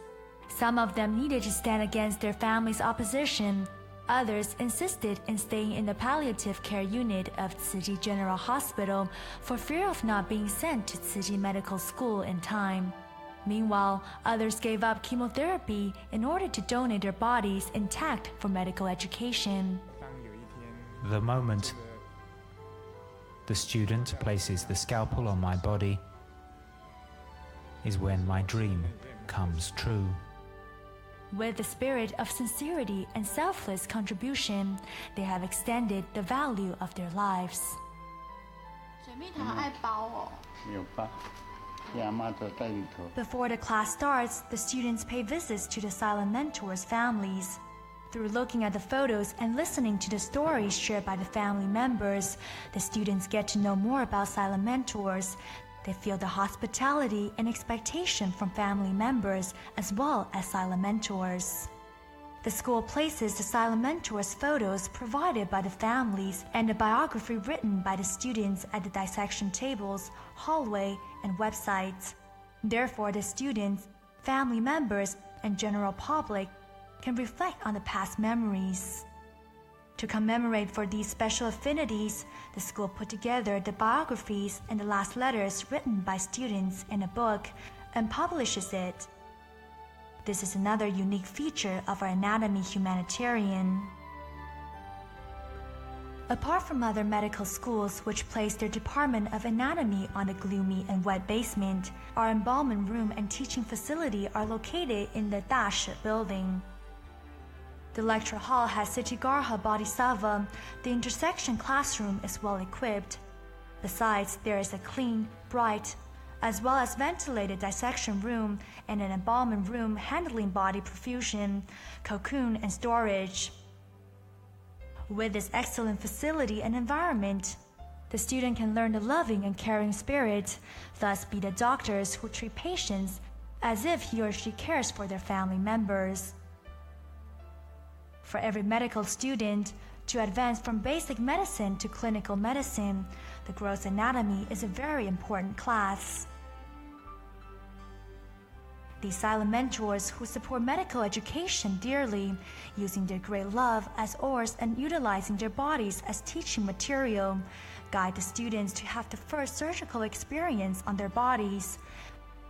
Some of them needed to stand against their family's opposition. Others insisted in staying in the palliative care unit of Tzu Chi General Hospital for fear of not being sent to Tzu Chi Medical School in time. Meanwhile, others gave up chemotherapy in order to donate their bodies intact for medical education. The moment the student places the scalpel on my body is when my dream comes true. With the spirit of sincerity and selfless contribution, they have extended the value of their lives. 水蜜桃爱包哦。没有包，阿嬷都在里头。 Before the class starts, the students pay visits to the silent mentors' families. Through looking at the photos and listening to the stories shared by the family members, the students get to know more about silent mentors. They feel the hospitality and expectation from family members as well as silent mentors. The school places the silent mentors' photos provided by the families and a biography written by the students at the dissection tables, hallway, and websites. Therefore, the students, family members, and general public can reflect on the past memories. To commemorate for these special affinities, the school put together the biographies and the last letters written by students in a book and publishes it. This is another unique feature of our anatomy humanitarian. Apart from other medical schools which place their department of anatomy on a gloomy and wet basement, our embalming room and teaching facility are located in the Dashi building. The lecture hall has Sitigarha Bodhisattva. The intersection classroom is well equipped. Besides, there is a clean, bright, as well as ventilated dissection room and an embalming room handling body perfusion, cocoon, and storage. With this excellent facility and environment, the student can learn the loving and caring spirit, thus be the doctors who treat patients as if he or she cares for their family members. For every medical student, to advance from basic medicine to clinical medicine, the gross anatomy is a very important class. These silent mentors who support medical education dearly, using their great love as oars and utilizing their bodies as teaching material, guide the students to have the first surgical experience on their bodies.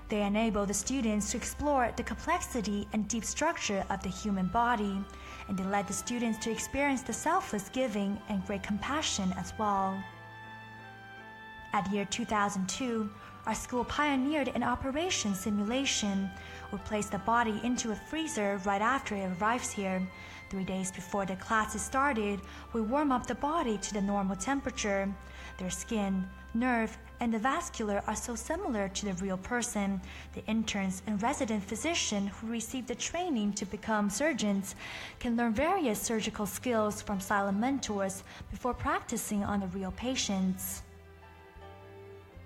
They enable the students to explore the complexity and deep structure of the human body, and they led the students to experience the selfless giving and great compassion as well. At year 2002, our school pioneered an operation simulation. We place the body into a freezer right after it arrives here. 3 days before the classes started, we warm up the body to the normal temperature. Their skin, nerve, and the vascular are so similar to the real person. The interns and resident physician who receive the training to become surgeons can learn various surgical skills from silent mentors before practicing on the real patients.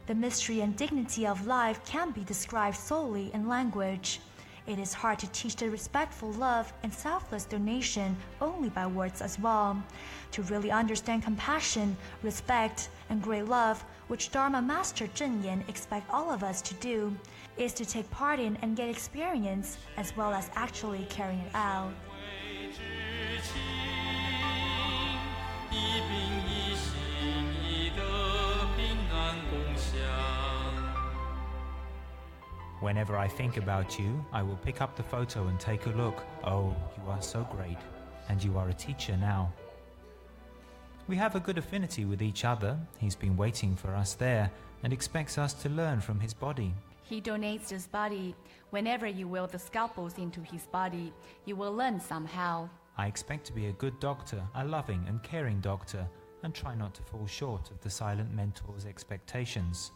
The mystery and dignity of life can't be described solely in language. It is hard to teach the respectful love and selfless donation only by words as well. To really understand compassion, respect, and great love, which Dharma Master Zhen Yan expects all of us to do, is to take part in and get experience as well as actually carrying it out. Whenever I think about you, I will pick up the photo and take a look. Oh, you are so great, and you are a teacher now. We have a good affinity with each other. He's been waiting for us there and expects us to learn from his body. He donates his body. Whenever you wheel the scalpels into his body, you will learn somehow. I expect to be a good doctor, a loving and caring doctor, and try not to fall short of the silent mentor's expectations.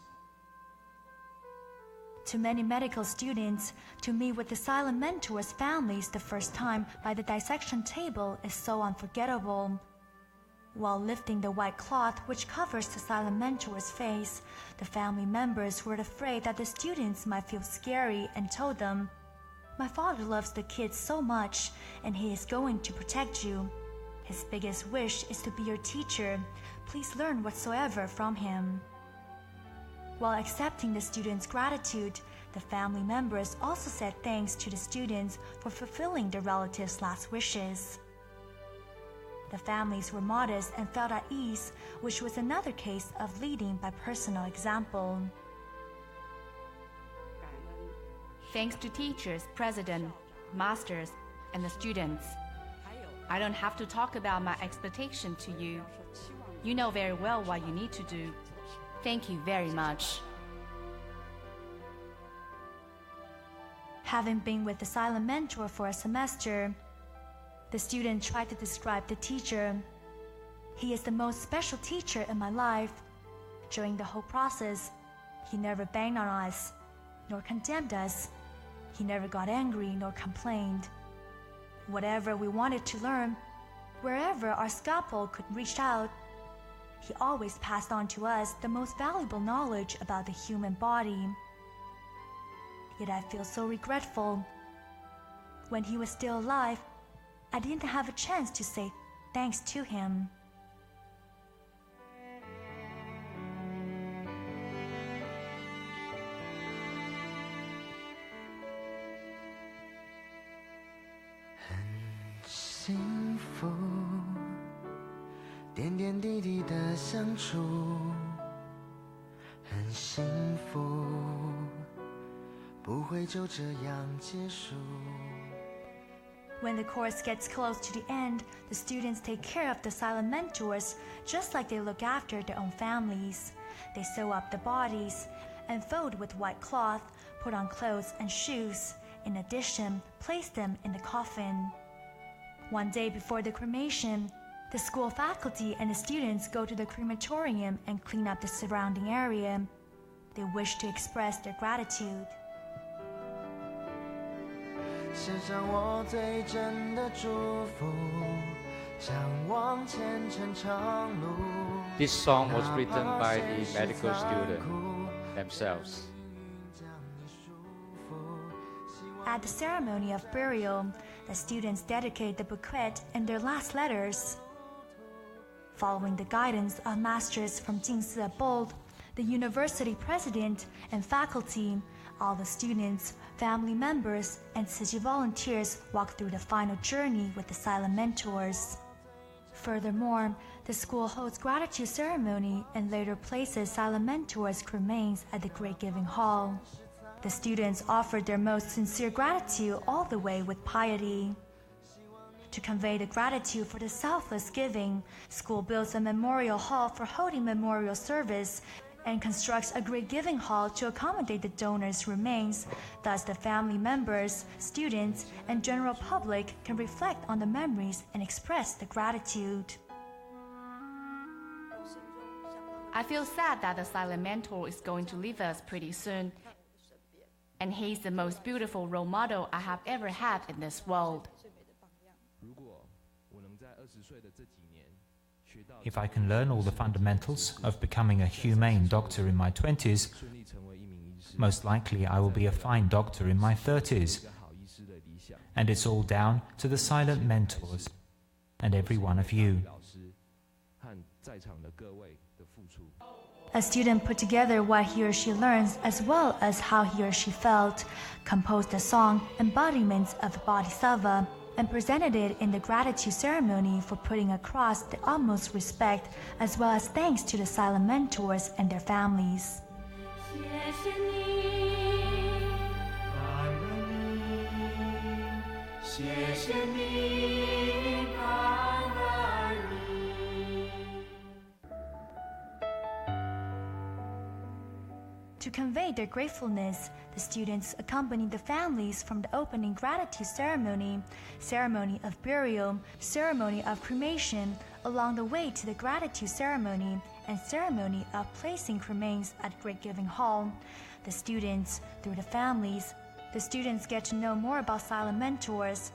To many medical students, to meet with the silent mentor's families the first time by the dissection table is so unforgettable. While lifting the white cloth which covers the silent mentor's face, the family members were afraid that the students might feel scary and told them, "My father loves the kids so much, and he is going to protect you. His biggest wish is to be your teacher. Please learn whatsoever from him." While accepting the students' gratitude, the family members also said thanks to the students for fulfilling their relatives' last wishes. The families were modest and felt at ease, which was another case of leading by personal example. Thanks to teachers, president, masters, and the students. I don't have to talk about my expectation to you. You know very well what you need to do. Thank you very much. Having been with the silent mentor for a semester, the student tried to describe the teacher. "He is the most special teacher in my life. During the whole process, he never banged on us, nor condemned us. He never got angry nor complained. Whatever we wanted to learn, wherever our scalpel could reach out, he always passed on to us the most valuable knowledge about the human body. Yet I feel so regretful. When he was still alive, I didn't have a chance to say thanks to him.幸福，点点滴滴的相处，很幸福，不会就这样结束。 When the course gets close to the end, the students take care of the silent mentors just like they look after their own families. They sew up the bodies and fold with white cloth, put on clothes and shoes. In addition, place them in the coffin. One day before the cremation, the school faculty and the students go to the crematorium and clean up the surrounding area. They wish to express their gratitude. 献上我最真的祝福，向往前程长路。 This song was written by the medical students themselves. At the ceremony of burial, the students dedicate the bouquet in their last letters. Following the guidance of masters from Jingsi Abode, the university president and faculty, all the students, family members, and Tzu Chi volunteers walk through the final journey with the silent mentors. Furthermore, the school holds gratitude ceremony and later places silent mentors' remains at the Great Giving Hall. The students offered their most sincere gratitude all the way with piety. To convey the gratitude for the selfless giving, school builds a memorial hall for holding memorial service and constructs a great giving hall to accommodate the donors' remains. Thus, the family members, students, and general public can reflect on the memories and express the gratitude. I feel sad that the silent mentor is going to leave us pretty soon. And he's the most beautiful role model I have ever had in this world. If I can learn all the fundamentals of becoming a humane doctor in my 20s, most likely I will be a fine doctor in my 30s. And it's all down to the silent mentors and every one of you. A student put together what he or she learns as well as how he or she felt, composed a song, Embodiments of the Bodhisattva, and presented it in the gratitude ceremony for putting across the utmost respect as well as thanks to the silent mentors and their families. To convey their gratefulness, the students accompanied the families from the opening gratitude ceremony, ceremony of burial, ceremony of cremation, along the way to the gratitude ceremony and ceremony of placing remains at Great Giving Hall. The students, through the families, the students get to know more about silent mentors.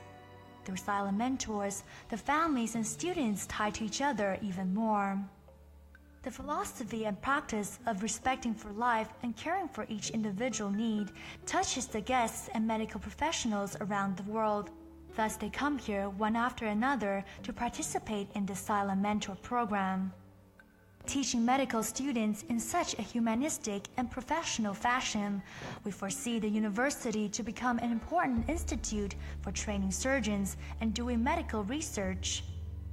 Through silent mentors, the families and students tie to each other even more. The philosophy and practice of respecting for life and caring for each individual need touches the guests and medical professionals around the world. Thus, they come here one after another to participate in the Silent Mentor program. Teaching medical students in such a humanistic and professional fashion, we foresee the university to become an important institute for training surgeons and doing medical research.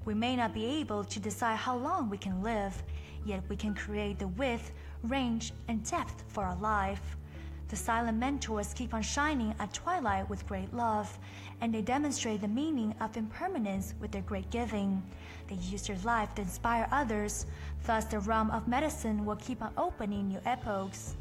We may not be able to decide how long we can live, yet we can create the width, range, and depth for our life. The silent mentors keep on shining at twilight with great love, and they demonstrate the meaning of impermanence with their great giving. They use their life to inspire others, thus the realm of medicine will keep on opening new epochs.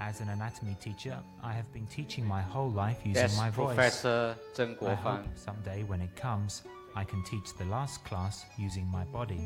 As an anatomy teacher, I have been teaching my whole life using Yes, my voice. Professor Zheng I Guofan. hope someday when it comes, I can teach the last class using my body.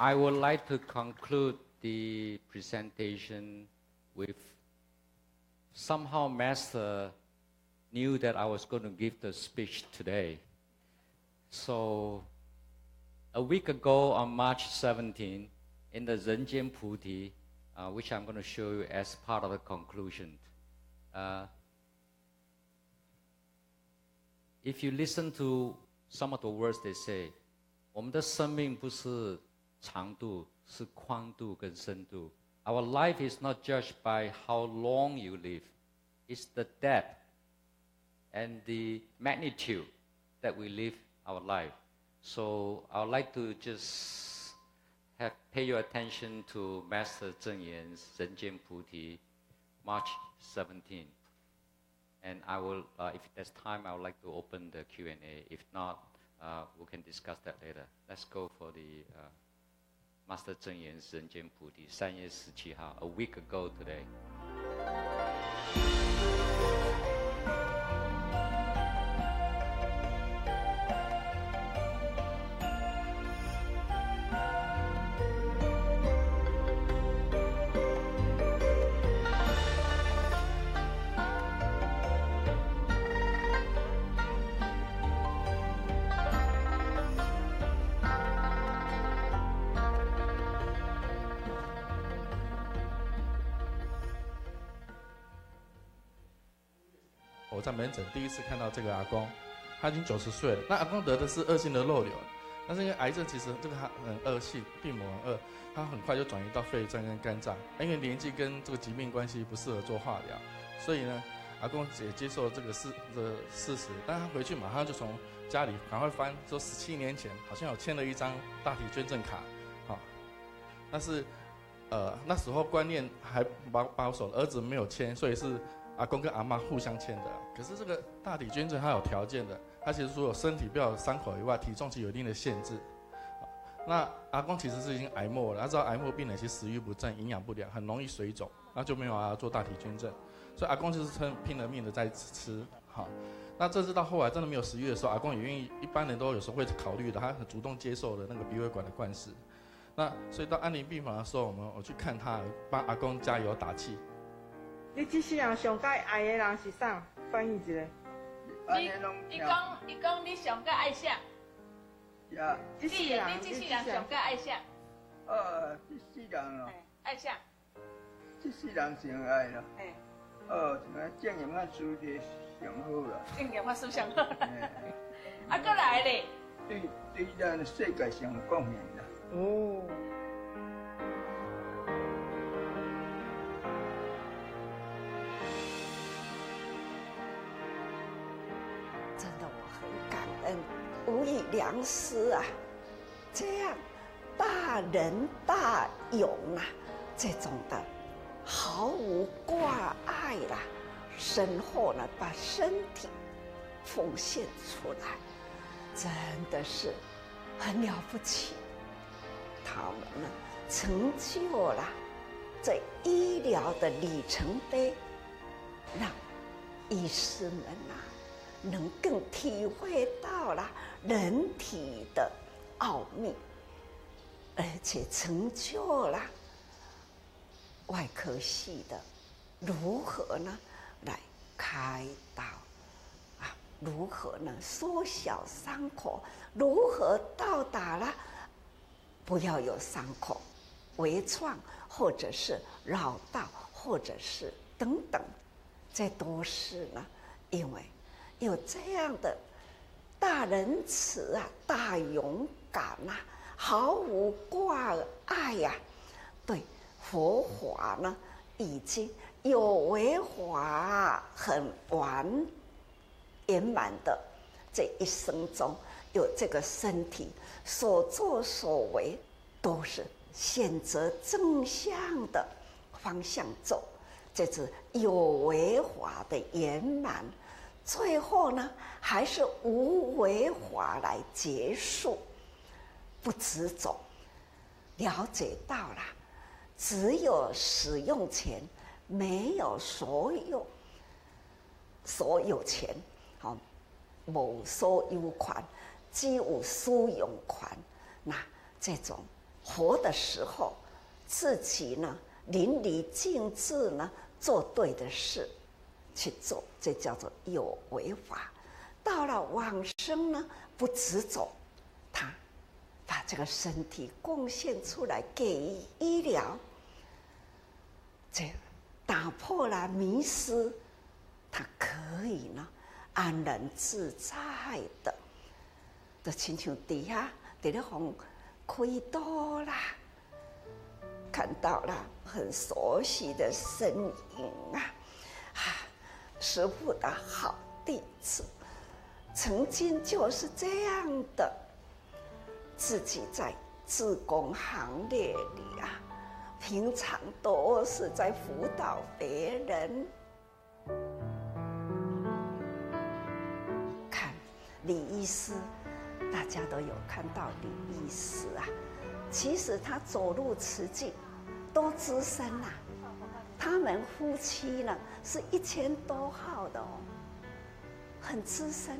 I would like to conclude the presentation with somehow Master knew that I was going to give the speech today. So a week ago on March 17, in the Renjian Puti, which I'm going to show you as part of the conclusion, if you listen to some of the words they say, 我们的生命不是长度，是宽度跟深度。Our life is not judged by how long you live. It's the depth and the magnitude that we live our life. So I would like to just pay your attention to Master Zheng Yan's Renjian Puti, March 17. And I will, if there's time, I would like to open the Q&A. If not, we can discuss that later. Let's go for the Master Zheng Yan's Renjian Puti, 3月17号, a week ago today. 我在门诊第一次看到这个阿公，他已经90岁了。那阿公得的是恶性的肉瘤，但是因为癌症其实这个很恶性，病魔很恶，他很快就转移到肺脏跟肝脏。因为年纪跟这个疾病关系不适合做化疗，所以呢，阿公也接受这个事实。但他回去马上就从家里赶快翻，说17年前好像有签了一张大体捐赠卡，好，但是那时候观念还保守，儿子没有签，所以是阿公跟阿嬷互相签的。可是这个大体捐赠它有条件的，它其实除了身体不要有伤口以外，体重其实有一定的限制。那阿公其实是已经癌末了，他知道癌末病人其实食欲不振、营养不良，很容易水肿，然后就没有办法做大体捐赠，所以阿公就是拼了命的在吃，好。那这是到后来真的没有食欲的时候，阿公也愿意，一般人都有时候会考虑的，他很主动接受了那个鼻胃管的灌食。那所以到安宁病房的时候，我去看他，帮阿公加油打气。你这世人上该爱的人是啥？翻译一下。伊讲你上该爱啥？呀，这世人上该爱啥？这世人哦，爱啥？这世人上爱啦。什么正言法师的上好啦。正言法师上好。啊，过来咧。对咱世界上有贡献啦。哦。真的，我很感恩无以良师啊！这样大仁大勇啊，这种的毫无挂碍啦，身后呢把身体奉献出来，真的是很了不起。他们呢成就了这医疗的里程碑，让医师们啊能更体会到了人体的奥秘，而且成就了外科系的如何呢来开刀啊，如何呢缩小伤口，如何到达了不要有伤口微创或者是绕道或者是等等，这都是呢因为有这样的大仁慈啊，大勇敢啊，毫无挂碍呀，对佛法呢已经有为法很圆满的这一生中，有这个身体所作所为都是选择正向的方向走，这是有为法的圆满。最后呢，还是无为法来结束，不执着，了解到了，只有使用钱，没有所有钱，好，无所有权，只有使用权。那这种活的时候，自己呢淋漓尽致呢，做对的事。去做，这叫做有为法。到了往生呢，不执着，他把这个身体贡献出来给医疗，这打破了迷失，他可以呢安然自在的，就亲像底下在那风开刀啦，看到了很熟悉的身影啊。师父的好弟子，曾经就是这样的，自己在志工行列里啊，平常都是在辅导别人。看李医师，大家都有看到李医师啊，其实他走入慈济都资深啊。他们夫妻呢是1000多号的哦，很资深。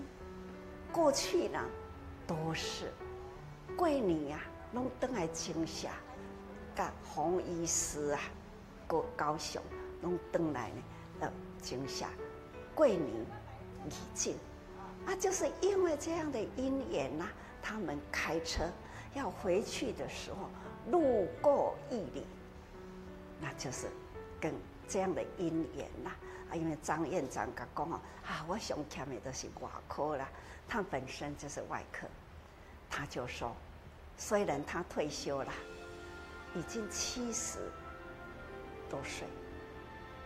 过去呢都是贵女呀，拢登来请下，甲洪医师啊，高雄拢登来呢，请下贵女礼敬啊，就是因为这样的因缘呐，他们开车要回去的时候，路过义里，那就是。跟这样的因缘啦，因为张院长讲我上欠的都是外科啦，他本身就是外科，他就说，虽然他退休了，已经70多岁，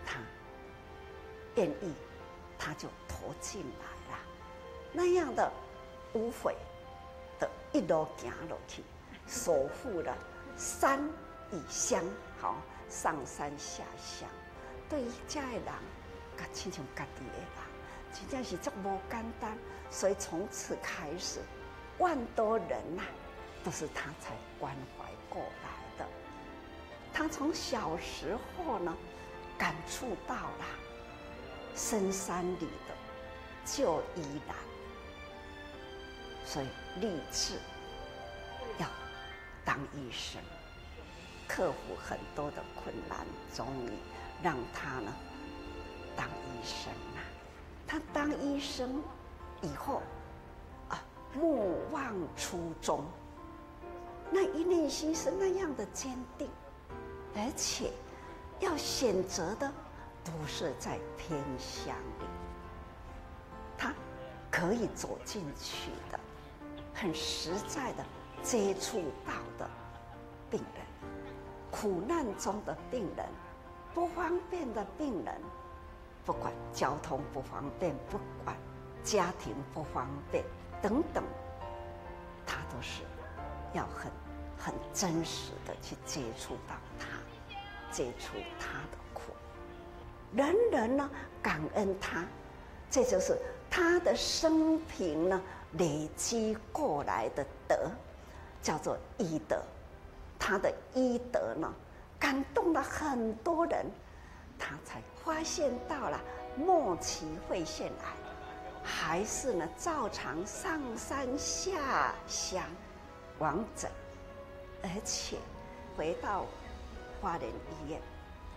他愿意，他就投进来了，那样的无悔的一路行落去，守护了山与乡，好。上山下乡，对于这的人，甲亲像家己的人，真正是足无简单。所以从此开始，万多人呐，都是他才关怀过来的。他从小时候呢，感触到了深山里的就医难，所以立志要当医生，克服很多的困难，终于让他呢当医生啊。他当医生以后目忘初衷，那一念心是那样的坚定，而且要选择的都是在偏乡里，他可以走进去的，很实在的接触到的病人，苦难中的病人，不方便的病人，不管交通不方便，不管家庭不方便等等，他都是要很真实的去接触到他，接触他的苦，人人呢感恩他，这就是他的生平呢累积过来的德，叫做医德。他的医德呢感动了很多人，他才发现到了末期肺腺癌，还是呢照常上山下乡往诊，而且回到花莲医院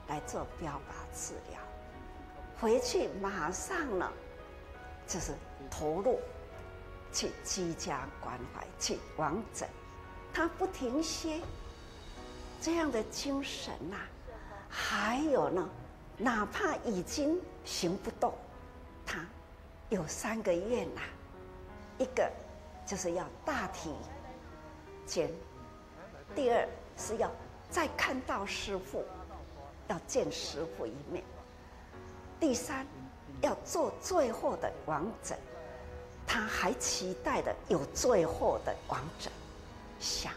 来做标靶治疗，回去马上呢就是投入去居家关怀，去往诊，他不停歇，这样的精神啊，还有呢，哪怕已经行不动，他有3个愿呐，一个就是要大体检，第二是要再看到师父，要见师父一面，第三要做最后的往诊，他还期待的有最后的往诊，想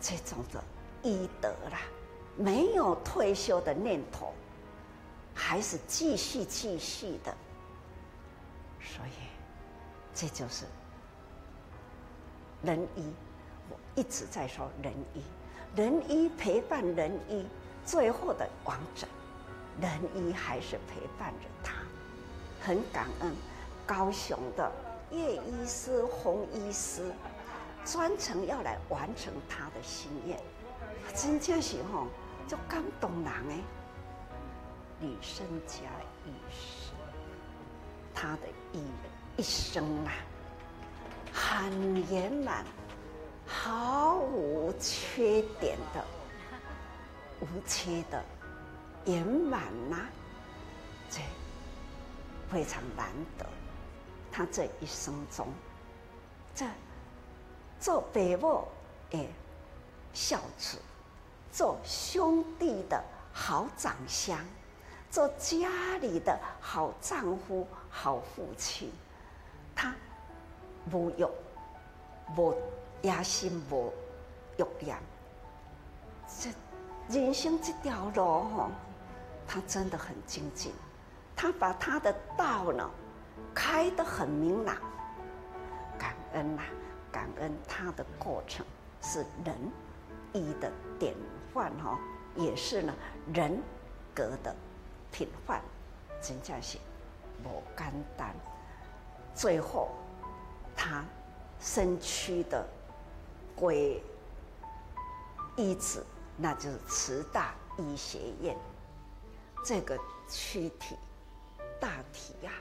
这种的医德啦，没有退休的念头，还是继续的，所以这就是仁医。我一直在说仁医，仁医陪伴仁医最后的往诊，仁医还是陪伴着他，很感恩高雄的叶医师、洪医师专程要来完成他的心愿，真正是吼就感动人诶。李生家医师，他的一生啊，很圆满，毫无缺点的，无缺的圆满呐，这非常难得。他这一生中，这做父母的孝子，做兄弟的好长相，做家里的好丈夫、好父亲，他无欲、无野心、无欲念。这人生这条路吼，他真的很精进。他把他的道呢开得很明朗，感恩呐、感恩他的过程是仁医的典范哈，也是呢人格的品范，真正是不简单。最后，他身躯的归医子，那就是慈大医学院这个躯体大体呀、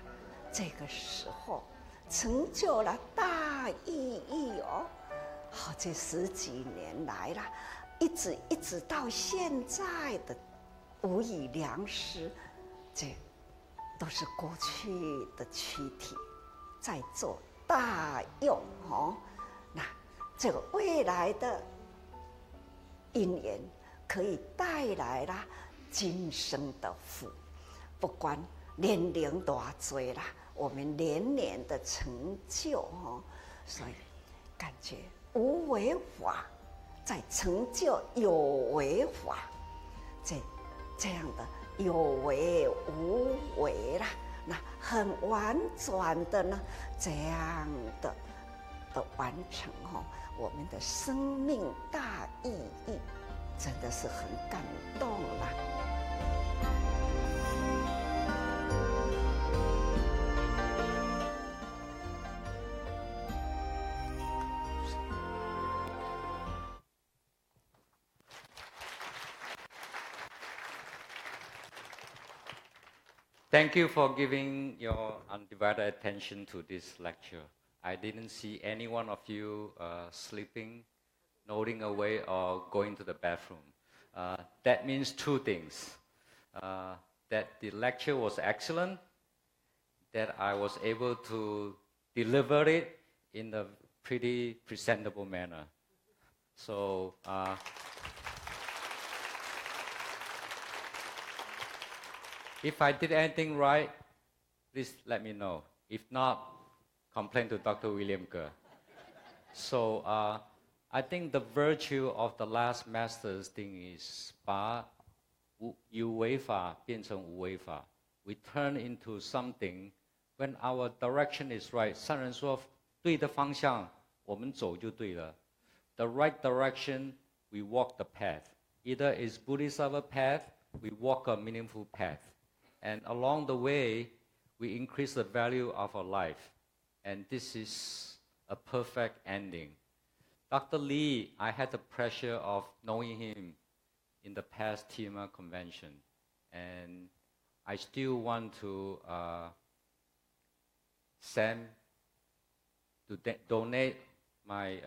这个时候成就了大意义哦。好，这10几年来啦，一直到现在的无以良师，这都是过去的躯体在做大用哦。那这个未来的因缘可以带来啦今生的福，不管年龄多少啦，我们年年的成就哦，所以感觉无为法在成就有为法，这样的有为无为啦，那很婉转的呢，这样的而完成我们的生命大意义，真的是很感动啦。Thank you for giving your undivided attention to this lecture. I didn't see any one of you sleeping, nodding away, or going to the bathroom. That means two things. That the lecture was excellent, that I was able to deliver it in a pretty presentable manner. So, if I did anything right, please let me know. If not, complain to Dr. William Ge. So I think the virtue of the last master's thing is 把有为法变成无为法. We turn into something when our direction is right. 上人说对的方向我们走就对了. The right direction, we walk the path. Either it's Bodhisattva path, we walk a meaningful path. And along the way, we increase the value of our life. And this is a perfect ending. Dr. Lee, I had the pleasure of knowing him in the past TIMA convention. And I still want to donate my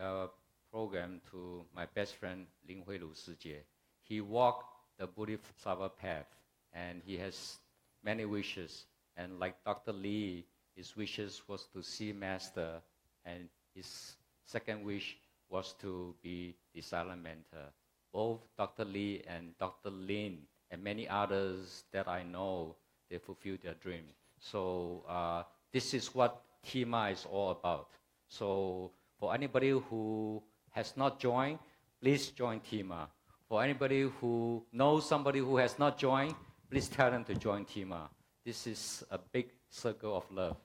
program to my best friend, Lin Huilu Sijie. He walked the Bodhisattva path, and he has many wishes. And like Dr. Lee, his wishes was to see Master, and his second wish was to be the silent mentor. Both Dr. Lee and Dr. Lin and many others that I know, they fulfilled their dream. So this is what TIMA is all about. So for anybody who has not joined, please join TIMA. For anybody who knows somebody who has not joined, please tell them to join TIMA. This is a big circle of love.